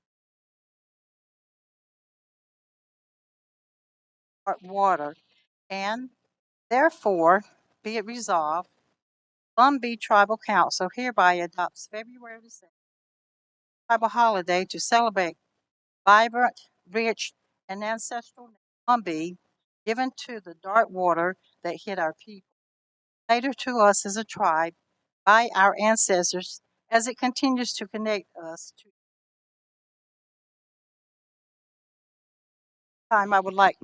Water, and therefore be it resolved, Lumbee Tribal Council hereby adopts February the 2nd tribal holiday to celebrate vibrant, rich, and ancestral Lumbee given to the dark water that hit our people, later to us as a tribe by our ancestors as it continues to connect us to time. I would like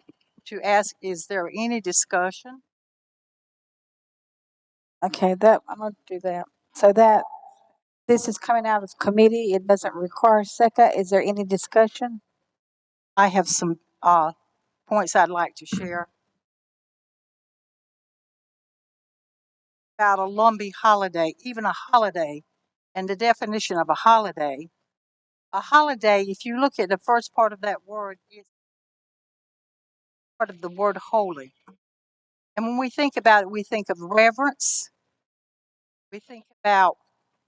to ask, is there any discussion? Okay, that I'm gonna do that. So that this is coming out of committee. It doesn't require a second. Is there any discussion? I have some points I'd like to share about a Lumbee holiday, even a holiday, and the definition of a holiday. A holiday, if you look at the first part of that word, it's part of the word holy. And when we think about it, we think of reverence. We think about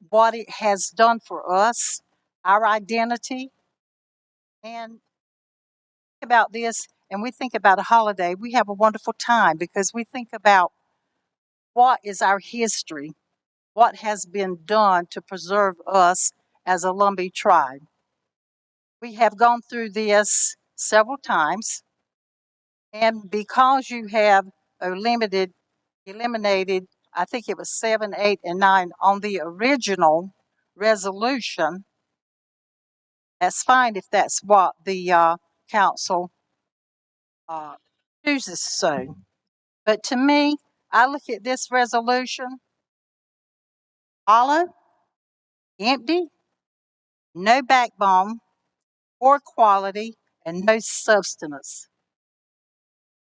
what it has done for us, our identity, and think about this, and we think about a holiday, we have a wonderful time because we think about what is our history, what has been done to preserve us as a Lumbee tribe. We have gone through this several times, and because you have eliminated, I think it was 7, 8, and 9 on the original resolution, that's fine if that's what the council chooses so. But to me, I look at this resolution, hollow, empty, no backbone, poor quality, and no substance.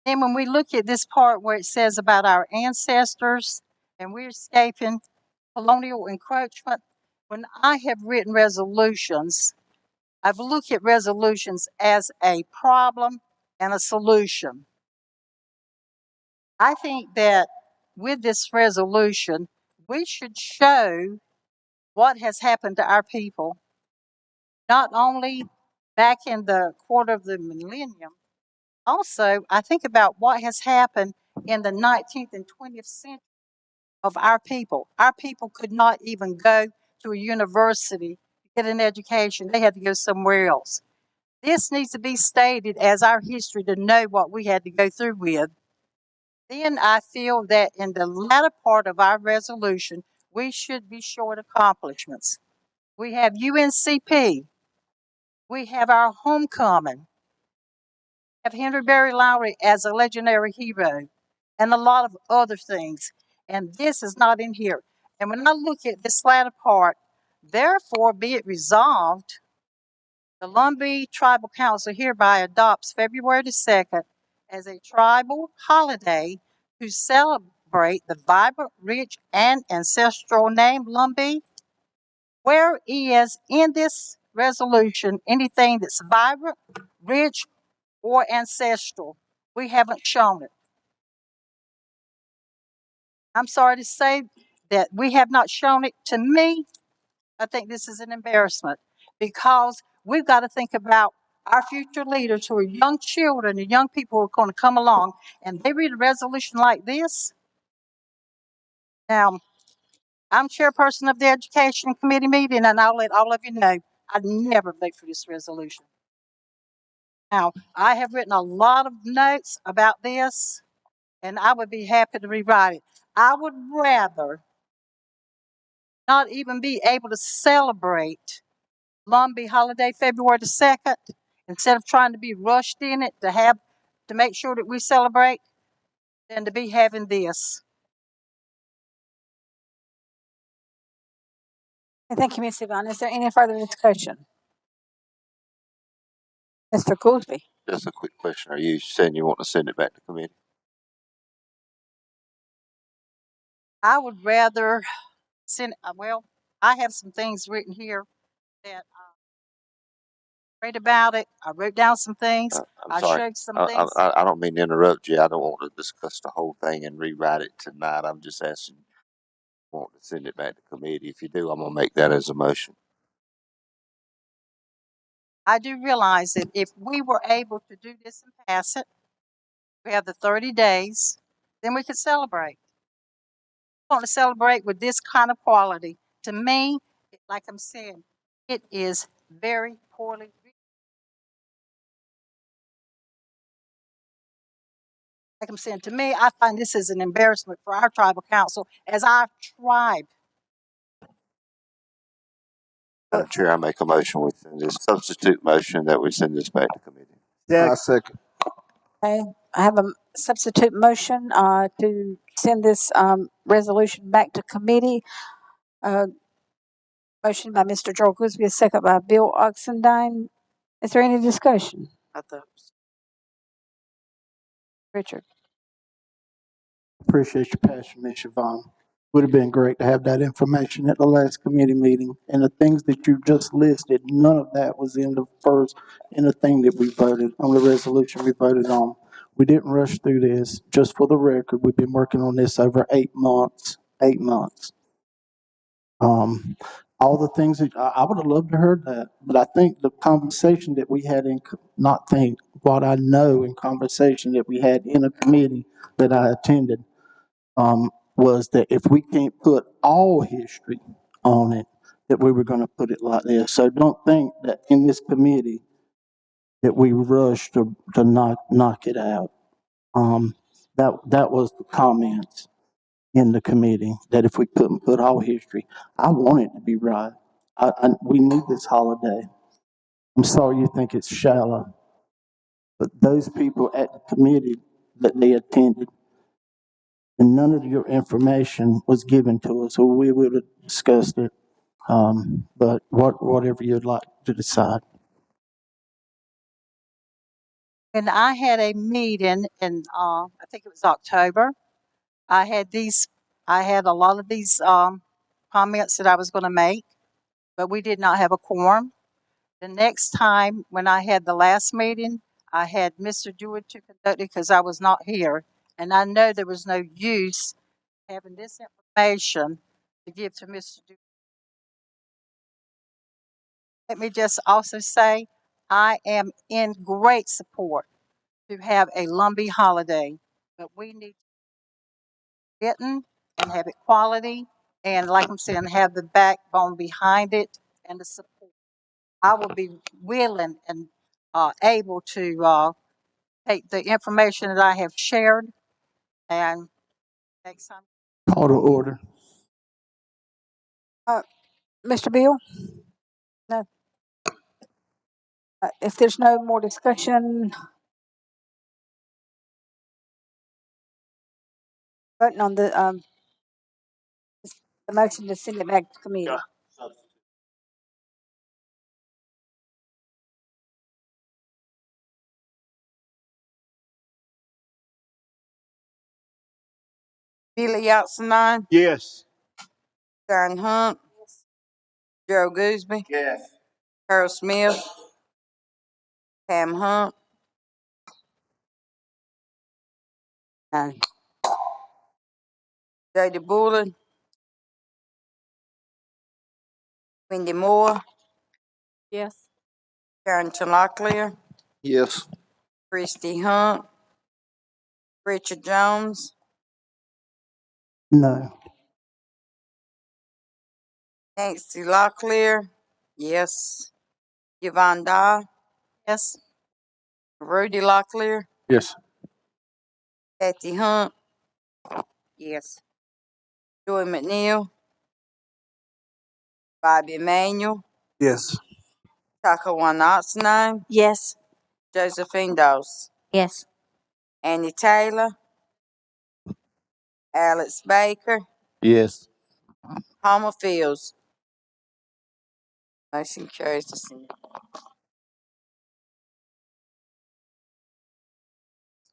Then when we look at this part where it says about our ancestors and we're escaping colonial encroachment, when I have written resolutions, I've looked at resolutions as a problem and a solution. I think that with this resolution, we should show what has happened to our people, not only back in the quarter of the millennium, also I think about what has happened in the 19th and 20th century of our people. Our people could not even go to a university to get an education. They had to go somewhere else. This needs to be stated as our history to know what we had to go through with. Then I feel that in the latter part of our resolution, we should be short accomplishments. We have UNCP. We have our homecoming. have Henry Berry Lowry as a legendary hero and a lot of other things. And this is not in here. And when I look at this latter part, therefore be it resolved, the Lumbee Tribal Council hereby adopts February the 2nd as a tribal holiday to celebrate the vibrant, rich, and ancestral name Lumbee. Whereas in this resolution, anything that's vibrant, rich, or ancestral, we haven't shown it. I'm sorry to say that we have not shown it. To me, I think this is an embarrassment because we've got to think about our future leaders who are young children and young people who are going to come along and they read a resolution like this. Now, I'm chairperson of the Education Committee meeting, and I'll let all of you know I'd never vote for this resolution. Now, I have written a lot of notes about this, and I would be happy to rewrite it. I would rather not even be able to celebrate Lumbee holiday February the 2nd instead of trying to be rushed in it to make sure that we celebrate than to be having this. Thank you, Ms. Yvonne. Is there any further discussion? Mr. Goolsbee? Just a quick question. Are you saying you want to send it back to committee? I would rather send, well, I have some things written here that read about it. I wrote down some things. I'm I sorry. showed some things. I don't mean to interrupt you. I don't want to discuss the whole thing and rewrite it tonight. I'm just asking, want to send it back to committee. If you do, I'm gonna make that as a motion. I do realize that if we were able to do this and pass it, we have the 30 days, then we could celebrate. I want to celebrate with this kind of quality. To me, like I'm saying, it is very poorly written. Like I'm saying, to me, I find this is an embarrassment for our tribal council as our tribe. Madam Chair, I make a motion we send this substitute motion that we send this back to committee. I second. Okay, I have a substitute motion to send this resolution back to committee. Motion by Mr. Joel Goolsbee, a second by Bill Oxendine. Is there any discussion? Richard? Appreciate your passion, Ms. Yvonne. Would have been great to have that information at the last committee meeting. And the things that you just listed, none of that was in the thing that we voted, on the resolution we voted on. We didn't rush through this. Just for the record, we've been working on this over 8 months, 8 months. All the things that, I would have loved to heard that, but I think the conversation that we had what I know in conversation that we had in a committee that I attended, was that if we can't put all history on it, that we were gonna put it like this. So don't think that in this committee that we rushed to knock it out. That was the comments in the committee, that if we couldn't put all history, I want it to be right. We need this holiday. I'm sorry you think it's shallow, but those people at the committee that they attended, and none of your information was given to us, or we would have discussed it. But whatever you'd like to decide. And I had a meeting in, I think it was October. I had a lot of these comments that I was going to make, but we did not have a quorum. The next time when I had the last meeting, I had Mr. Jewett to conduct it because I was not here. And I know there was no use having this information to give to Mr. Jewett. Let me just also say, I am in great support to have a Lumbee holiday, but we need to written and have it quality, and like I'm saying, have the backbone behind it and the support. I will be willing and able to take the information that I have shared and make some. Call to order. Mr. Bill? No. If there's no more discussion, Voting on the motion to send it back to committee. Yeah. Billy Oxenine, Yes. Sharon Hunt, Joe Gooseby, Yes. Harold Smith, Pam Hunt, Jody Bullard, Wendy Moore, Yes. Carrington Locklear, Yes. Christy Hunt, Richard Jones, No. Nancy Locklear, yes. Yvonne Dahl, Yes. Rudy Locklear, Yes. Kathy Hunt, yes. Joy McNeil, Bobby Emanuel, Yes. Chakawan Oxenine, Yes. Josephine Dawes, Yes. Annie Taylor, Alex Baker, Yes. Palmer Fields. Motion carries to send.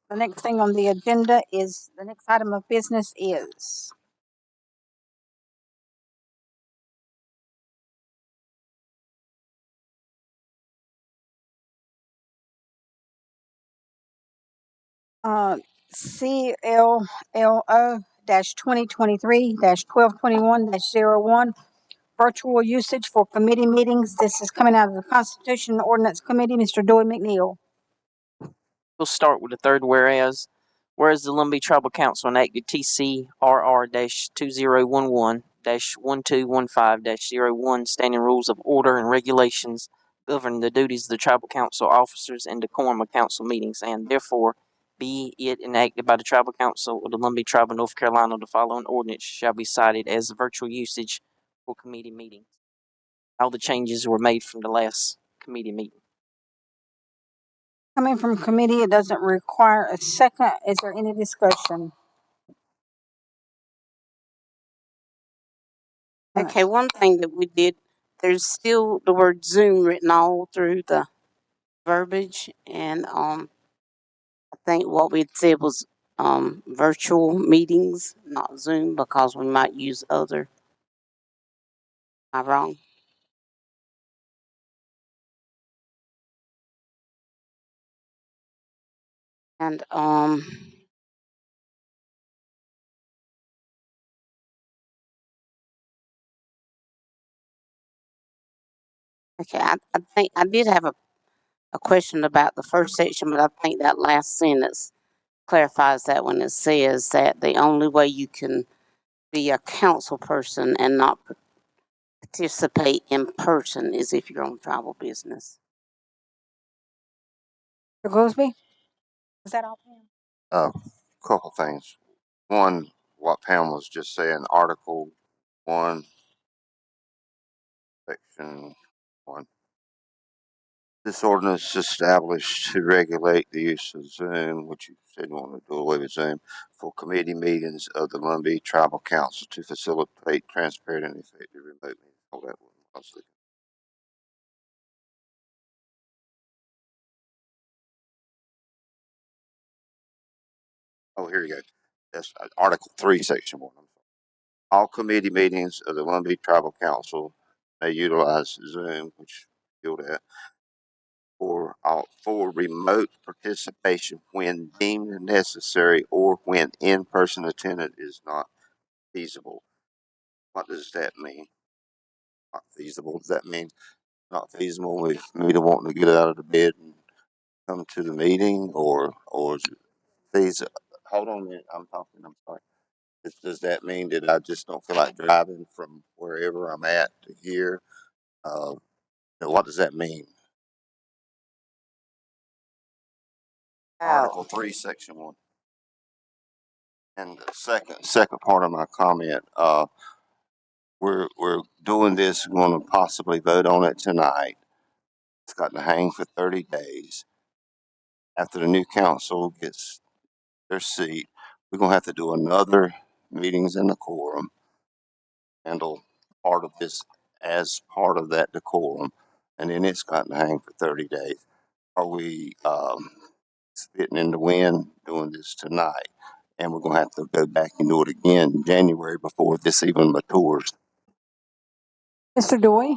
The next thing on the agenda is, the next item of business is CLLO-2023-1221-01, virtual usage for committee meetings. This is coming out of the Constitution and Ordinance Committee. Mr. Doyle McNeil. We'll start with the third whereas. Whereas the Lumbee Tribal Council enacted TCRR-2011-1215-01 standing rules of order and regulations governing the duties of the tribal council officers and decorum of council meetings, and therefore be it enacted by the Tribal Council of the Lumbee Tribe of North Carolina, the following ordinance shall be cited as virtual usage for committee meetings. All the changes were made from the last committee meeting. Coming from committee, it doesn't require a second. Is there any discussion? Okay, one thing that we did, there's still the word Zoom written all through the verbiage, and I think what we said was virtual meetings, not Zoom, because we might use other. Am I wrong? And okay, I think I did have a question about the first section, but I think that last sentence clarifies that when it says that the only way you can be a council person and not participate in person is if you're on tribal business. Mr. Goolsby? Is that all, Pam? Couple things. One, what Pam was just saying, Article 1, Section 1. This ordinance established to regulate the use of Zoom, which you said you want to do away with Zoom, for committee meetings of the Lumbee Tribal Council to facilitate transparent and effective remote meetings. Hold that one. I was looking. Oh, here you go. That's Article 3, Section 1. All committee meetings of the Lumbee Tribal Council may utilize Zoom, which you'll do that, for remote participation when deemed necessary or when in-person attendance is not feasible. What does that mean? Not feasible. Does that mean not feasible if me to wanting to get out of the bed and come to the meeting, or is it feasible? Hold on a minute. I'm talking. I'm sorry. Does that mean that I just don't feel like driving from wherever I'm at to here? What does that mean? Article 3, Section 1. And the second part of my comment, we're doing this, we're going to possibly vote on it tonight. It's got to hang for 30 days. After the new council gets their seat, We're gonna have to do another meetings in the quorum, handle part of this as part of that decorum, and then it's got to hang for 30 days. Are we spitting in the wind doing this tonight? And we're gonna have to go back and do it again in January before this even matures. Mr. Doy?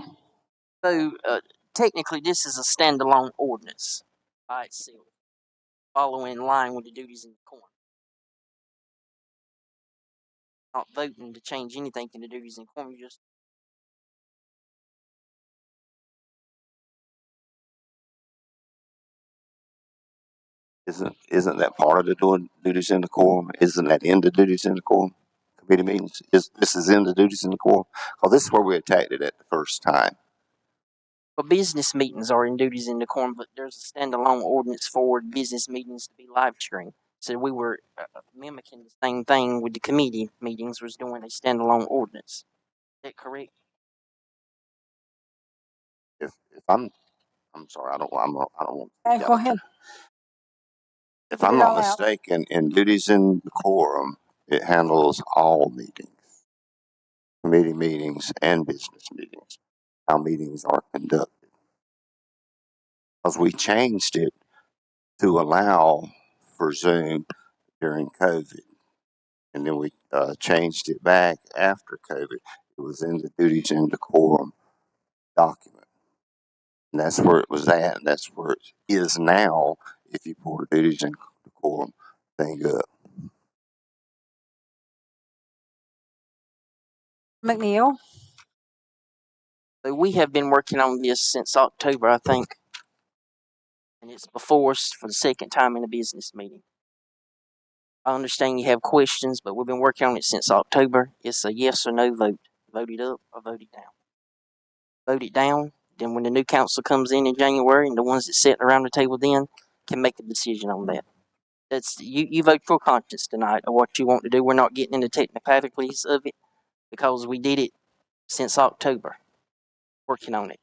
So, technically, this is a standalone ordinance by itself, following in line with the duties in the quorum. Not voting to change anything in the duties in the quorum, you just Isn't that part of the doing duties in the quorum? Isn't that in the duties in the quorum? Committee meetings, this is in the duties in the quorum? Because this is where we attacked it at the first time. But business meetings are in duties in the quorum, but there's a standalone ordinance for business meetings to be live streamed. So we were mimicking the same thing with the committee meetings, was doing a standalone ordinance. Is that correct? If I'm sorry, I don't want to Okay, speak out go of turn. ahead. If Get I'm it not all out. mistaken, in duties in the quorum, it handles all meetings, committee meetings and business meetings, how meetings are conducted. Because we changed it to allow for Zoom during COVID. And then we changed it back after COVID. It was in the duties and decorum document. And that's where it was at, and that's where it is now if you pull the duties and decorum thing up. McNeil? So we have been working on this since October, I think, and it's before us for the second time in a business meeting. I understand you have questions, but we've been working on it since October. It's a yes or no vote. Vote it up or vote it down. Vote it down. Then when the new council comes in January, and the ones that sit around the table then can make a decision on that. That's you vote for conscience tonight of what you want to do. We're not getting into technicalities of it because we did it since October, working on it.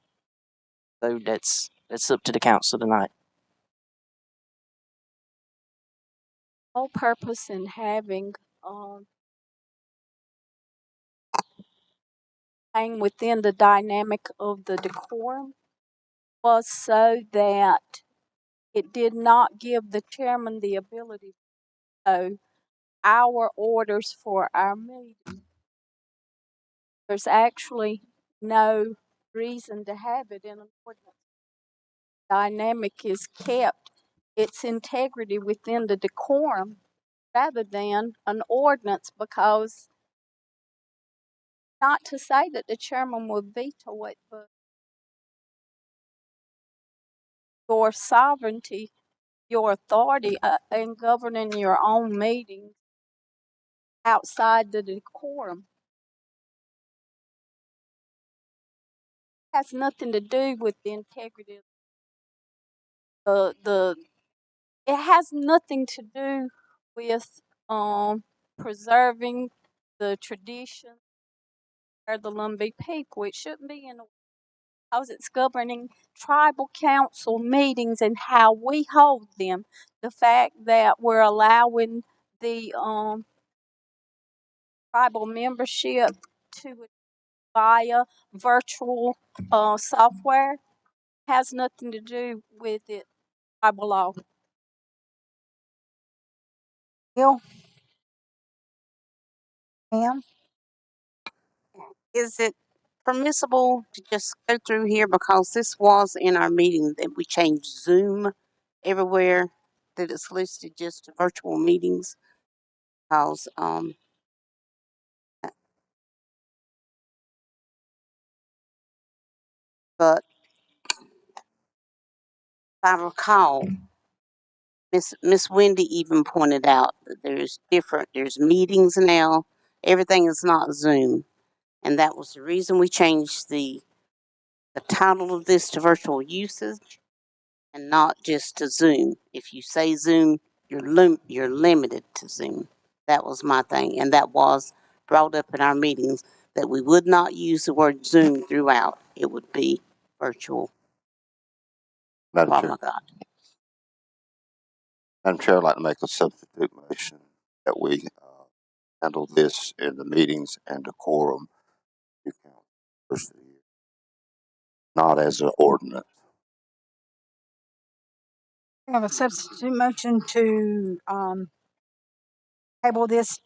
So that's up to the council tonight. Whole purpose in having staying within the dynamic of the decorum was so that it did not give the chairman the ability to know our orders for our meeting. There's actually no reason to have it in an ordinance. Dynamic is kept its integrity within the decorum rather than an ordinance, because not to say that the chairman will veto it, but your sovereignty, your authority in governing your own meetings outside the decorum has nothing to do with the integrity of the it has nothing to do with preserving the tradition or the Lumbee people. It shouldn't be in a because it's governing tribal council meetings and how we hold them. The fact that we're allowing the tribal membership to via virtual software has nothing to do with it. Tribal law. Bill, ma'am. Is it permissible to just go through here because this was in our meeting that we changed Zoom everywhere that it's listed just to virtual meetings? Because but if I recall, Miss Wendy even pointed out that there's meetings now. Everything is not Zoom, and that was the reason we changed the title of this to virtual usage and not just to Zoom. If you say Zoom, you're limited to Zoom. That was my thing, and that was brought up in our meetings that we would not use the word Zoom throughout. It would be virtual. Madam Oh Chair, my God. Madam Chair, I'd like to make a substitute motion that we handle this in the meetings and decorum to count first of the year, not as an ordinance. I have a substitute motion to table this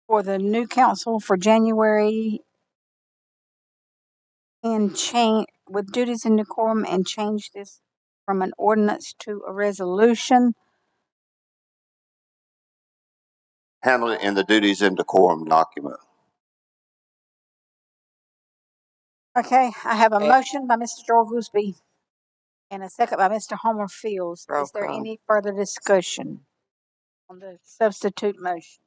for the new council for January and change with duties and decorum and change this from an ordinance to a resolution. Handle it in the duties and decorum document. Okay, I have a Eh, motion by Mr. Joel Gooseby and a second by Mr. Homer Fields. Roll Is there call. any further discussion on the substitute motion?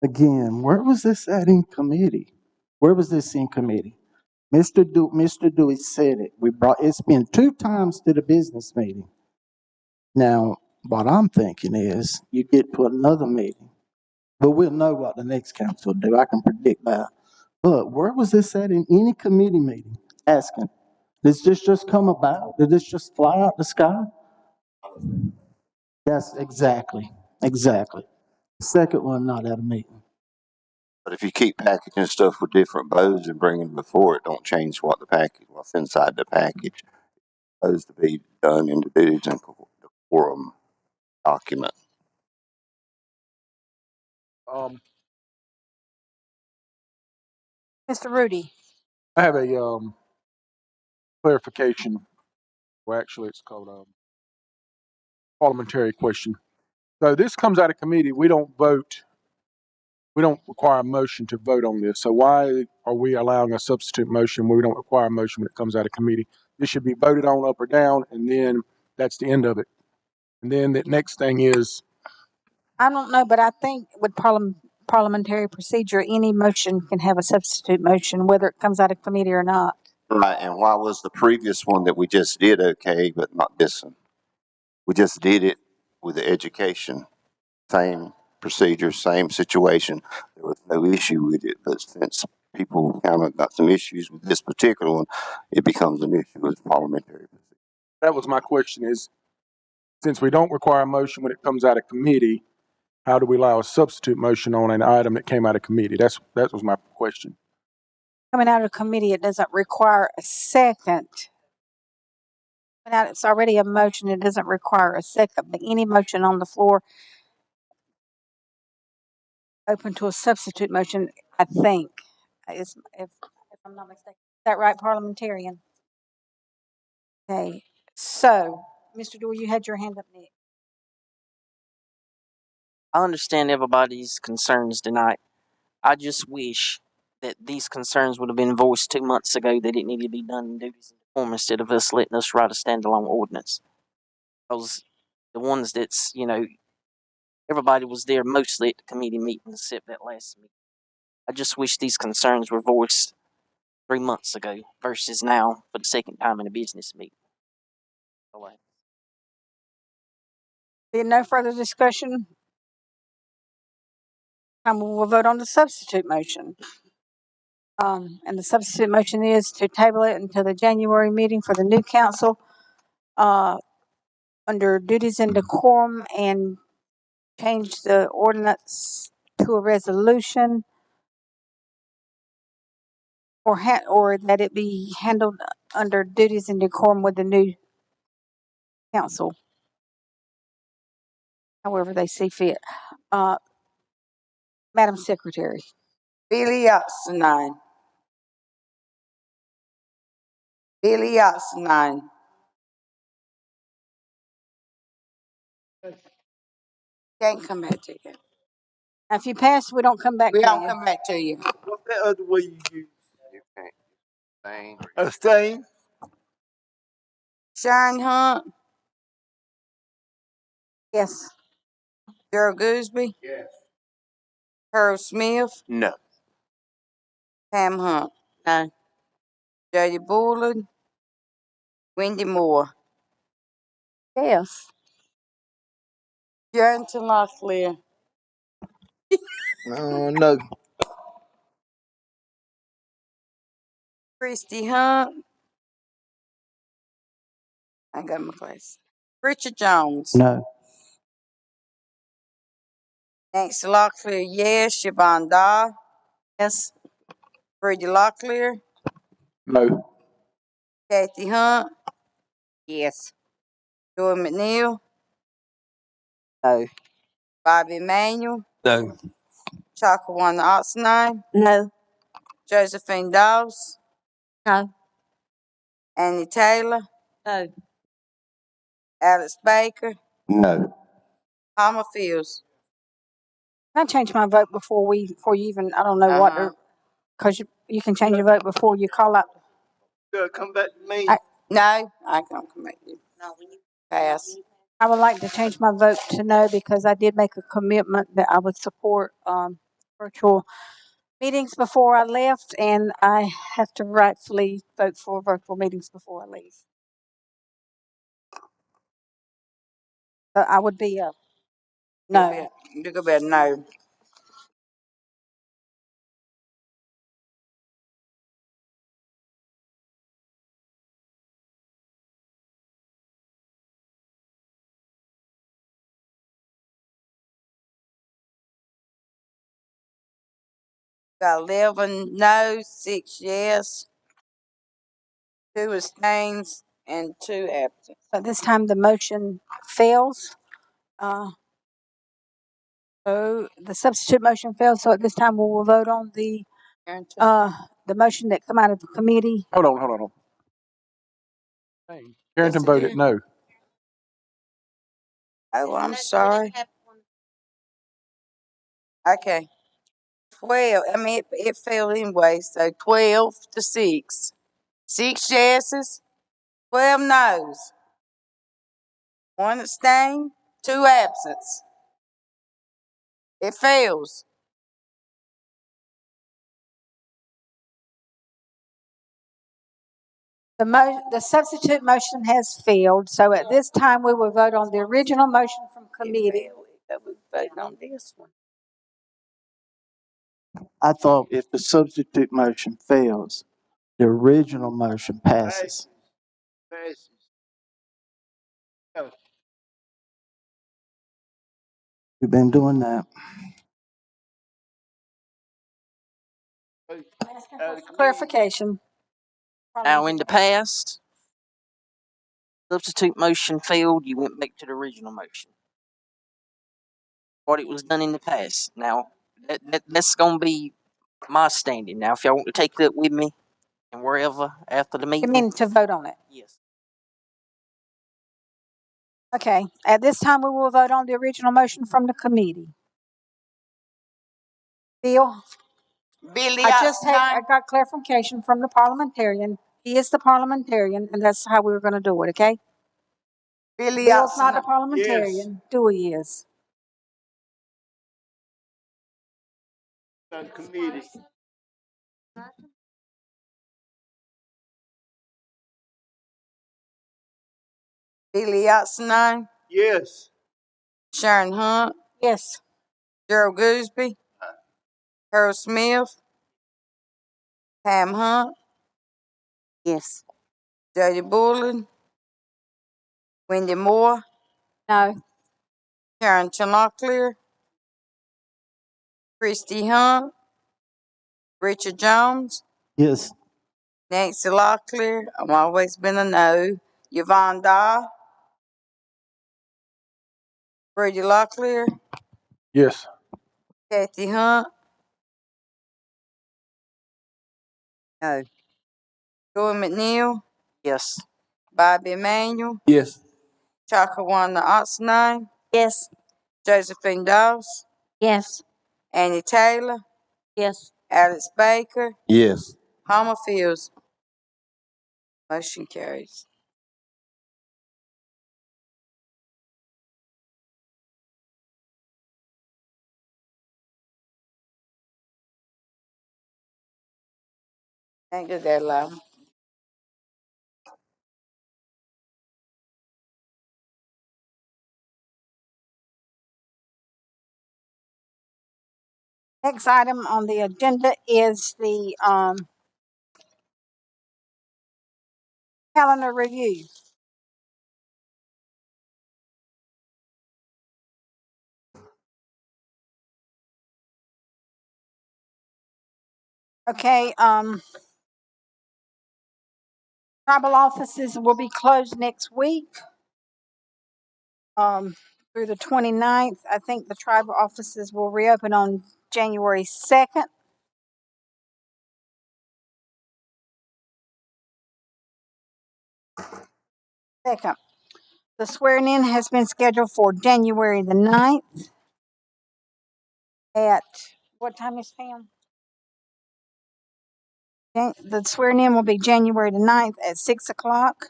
Again, where was this at in committee? Where was this in committee? Mr. Dewey said it. It's been 2 times to the business meeting. Now, what I'm thinking is you get to another meeting, but we'll know what the next council will do. I can predict that. But where was this at in any committee meeting? Asking, did this just come about? Did this just fly out the sky? That's exactly. The second one, not at a meeting. But if you keep packaging stuff with different bows and bringing it before, it don't change what's inside the package. It's supposed to be done in the duties and decorum document. Mr. Rudy, I have a clarification. Well, actually, it's called a parliamentary question. So this comes out of committee. We don't vote. We don't require a motion to vote on this. So why are we allowing a substitute motion when we don't require a motion when it comes out of committee? This should be voted on up or down, and then that's the end of it. And then the next thing is, I don't know, but I think with parliamentary procedure, any motion can have a substitute motion, whether it comes out of committee or not. Right, and why was the previous one that we just did okay, but not this one? We just did it with the education, same procedure, same situation. There was no issue with it, but since people kind of got some issues with this particular one, it becomes an issue with parliamentary procedure. that was my question is, since we don't require a motion when it comes out of committee, how do we allow a substitute motion on an item that came out of committee? That was my question. Coming out of committee, it doesn't require a second. It's already a motion. It doesn't require a second, but any motion on the floor open to a substitute motion, I think, is, if I'm not mistaken. Is that right, parliamentarian? Okay, so, Mr. Doyle, you had your hand up next. I understand everybody's concerns tonight. I just wish that these concerns would have been voiced 2 months ago that it needed to be done in duties and decorum instead of us letting us write a standalone ordinance. Because the ones that's, everybody was there mostly at the committee meeting except that last meeting. I just wish these concerns were voiced 3 months ago versus now for the second time in a business meeting. Being no further discussion, we'll vote on the substitute motion. And the substitute motion is to table it until the January meeting for the new council, under duties and decorum, and change the ordinance to a resolution, or that it be handled under duties and decorum with the new council, however they see fit. Madam Secretary. Billy Oxenine. Billy Oxenine. Can't come back to you. Now, if you pass, we don't come back We to don't you. come back to you. What's that other way you use? You can't abstain or Abstain? Sharon Hunt. Yes. Gerald Gooseby. Yes. Harold Smith. No. Pam Hunt. No. Jody Bullard. Wendy Moore. Yes. Yarrington Locklear. No. Christy Hunt. I got my place. Richard Jones. No. Nancy Locklear, yes. Yvonne Dahl. Yes. Freddie Locklear. No. Kathy Hunt. Yes. Joy McNeil. No. Bobby Emanuel. No. Chakawana Oxenine. No. Josephine Dawes. No. Annie Taylor. No. Alex Baker. No. Palmer Fields. Can I change my vote before you even, I don't know what, Uh-huh. because you can change your vote before you call out. Come back to me. No, I can't come back. Pass. I would like to change my vote to no because I did make a commitment that I would support virtual meetings before I left, and I have to rightfully vote for virtual meetings before I leave. So I would be a no. You go back no. Got 11 no, 6 yes, 2 abstains, and 2 absent. But this time the motion fails. So the substitute motion fails. So at this time we will vote on the motion that come out of the committee. Hold on. Hey, Carrington Yes, it voted did. no. Oh, I'm sorry. Okay. 12. I mean, it failed anyway. So 12 to 6. 6 yeses, 12 noes, 1 abstain, 2 absence. It fails. The substitute motion has failed. So at this time we will vote on the original motion from committee. It failed. But we voted on this one. I thought if the substitute motion fails, the original motion passes. Passes. No. We've been doing that. Clarification. Now, in the past, substitute motion failed, you went back to the original motion. What it was done in the past. Now, that's going to be my standing. Now, if y'all want to take that with me and wherever after the You meeting, mean to vote on it? yes. Okay. At this time we will vote on the original motion from the committee. Bill? Billy I got clarification from the parliamentarian. He is the parliamentarian, and that's how we were going to do it, okay? Billy Bill's not a Oxenine. parliamentarian. Dewey is. On committee. Billy Oxenine. Yes. Sharon Hunt. Yes. Gerald Gooseby. Harold Smith. Pam Hunt. Yes. Jody Bullard. Wendy Moore. No. Carrington Locklear. Christy Hunt. Richard Jones. Yes. Nancy Locklear. I've always been a no. Yvonne Dahl. Freddie Locklear. Yes. Kathy Hunt. No. Joy McNeil. Yes. Bobby Emanuel. Yes. Chakawana Oxenine. Yes. Josephine Dawes. Yes. Annie Taylor. Yes. Alex Baker. Yes. Palmer Fields. Motion carries. Thank you, that loud. Next item on the agenda is the calendar review. Okay, tribal offices will be closed next week, through the 29th. I think the tribal offices will reopen on January 2nd. Second, the swearing in has been scheduled for January the 9th at what time is Pam? The swearing in will be January the 9th at 6 o'clock.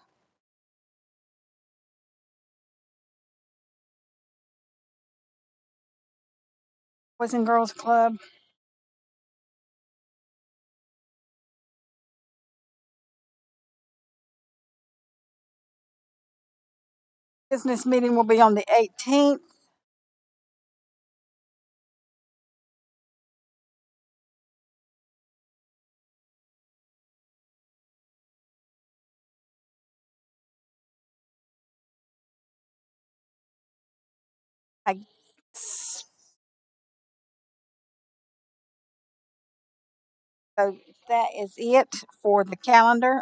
Boys and Girls Club. Business meeting will be on the 18th. I, so that is it for the calendar.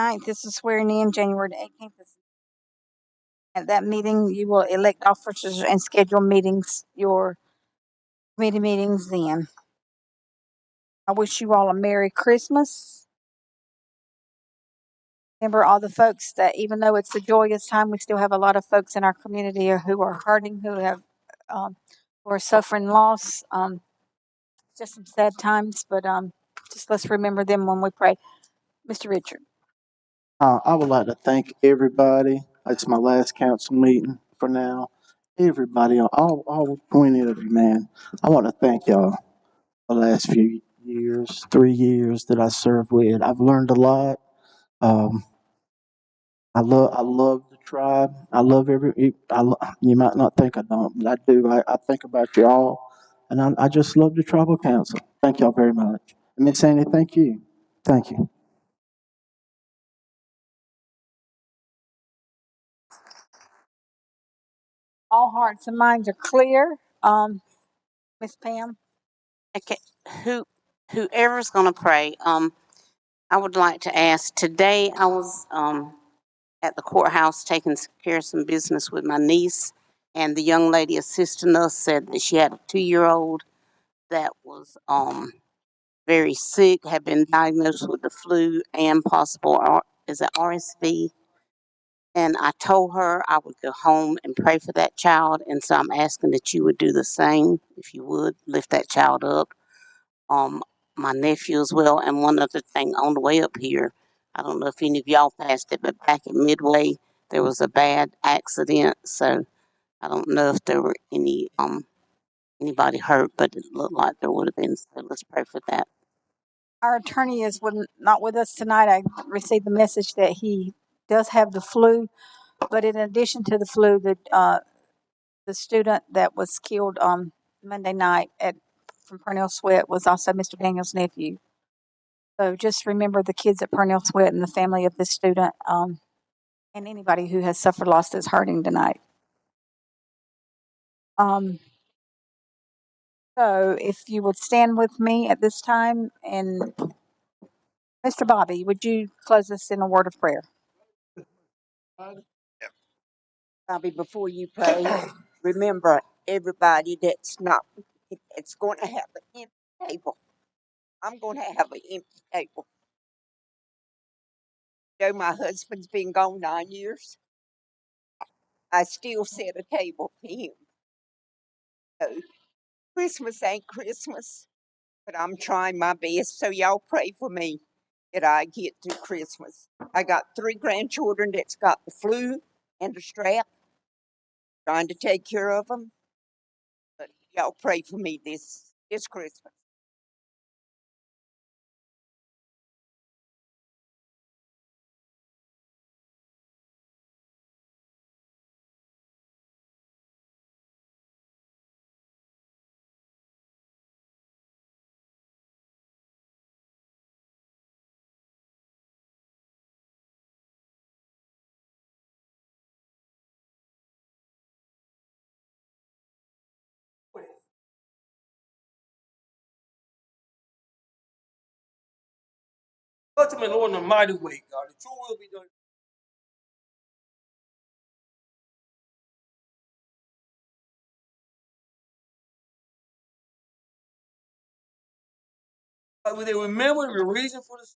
9th is the swearing in, January the 18th. At that meeting, you will elect officers and schedule meetings, your committee meetings then. I wish you all a Merry Christmas. Remember all the folks that even though it's a joyous time, we still have a lot of folks in our community who are hurting, um, who are suffering loss. Just some sad times, but just let's remember them when we pray. Mr. Richard. I would like to thank everybody. It's my last council meeting for now. Everybody, all 20 of you, man. I want to thank y'all the last few years, 3 years that I served with. I've learned a lot. Um, I love the tribe. I love you might not think I don't, but I do. I think about you all, and I just love the tribal council. Thank y'all very much. And Miss Annie, thank you. Thank you. All hearts and minds are clear. Miss Pam. Okay, who, whoever's gonna pray, I would like to ask, today I was, at the courthouse taking care of some business with my niece, and the young lady assisting us said that she had a 2-year-old that was, very sick, had been diagnosed with the flu and possible, is it RSV? And I told her I would go home and pray for that child, and so I'm asking that you would do the same, if you would, lift that child up. Um, my nephew as well, and one other thing on the way up here, I don't know if any of y'all passed it, but back at Midway, there was a bad accident, so I don't know if there were anybody hurt, but it looked like there would have been, so let's pray for that. Our attorney is not with us tonight. I received the message that he does have the flu, but in addition to the flu, the student that was killed Monday night from Purnell Sweat was also Mr. Daniel's nephew. So just remember the kids at Purnell Sweat and the family of this student, and anybody who has suffered loss that's hurting tonight. Um, so if you would stand with me at this time, and Mr. Bobby, would you close us in a word of prayer? Bobby, before you pray, remember everybody it's going to have an empty table. I'm going to have an empty table. Though my husband's been gone 9 years, I still set a table for him. So Christmas ain't Christmas, but I'm trying my best. So y'all pray for me that I get through Christmas. I got 3 grandchildren that's got the flu and the strap, trying to take care of them. But y'all pray for me this Christmas. Touch them, Lord, in a mighty way, God. That your will be done. God, will they remember the reason for this?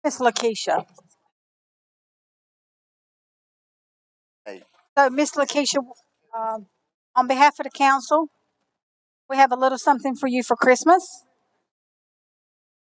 Miss Lakeisha. Hey. So, Miss Lakeisha, on behalf of the council, we have a little something for you for Christmas.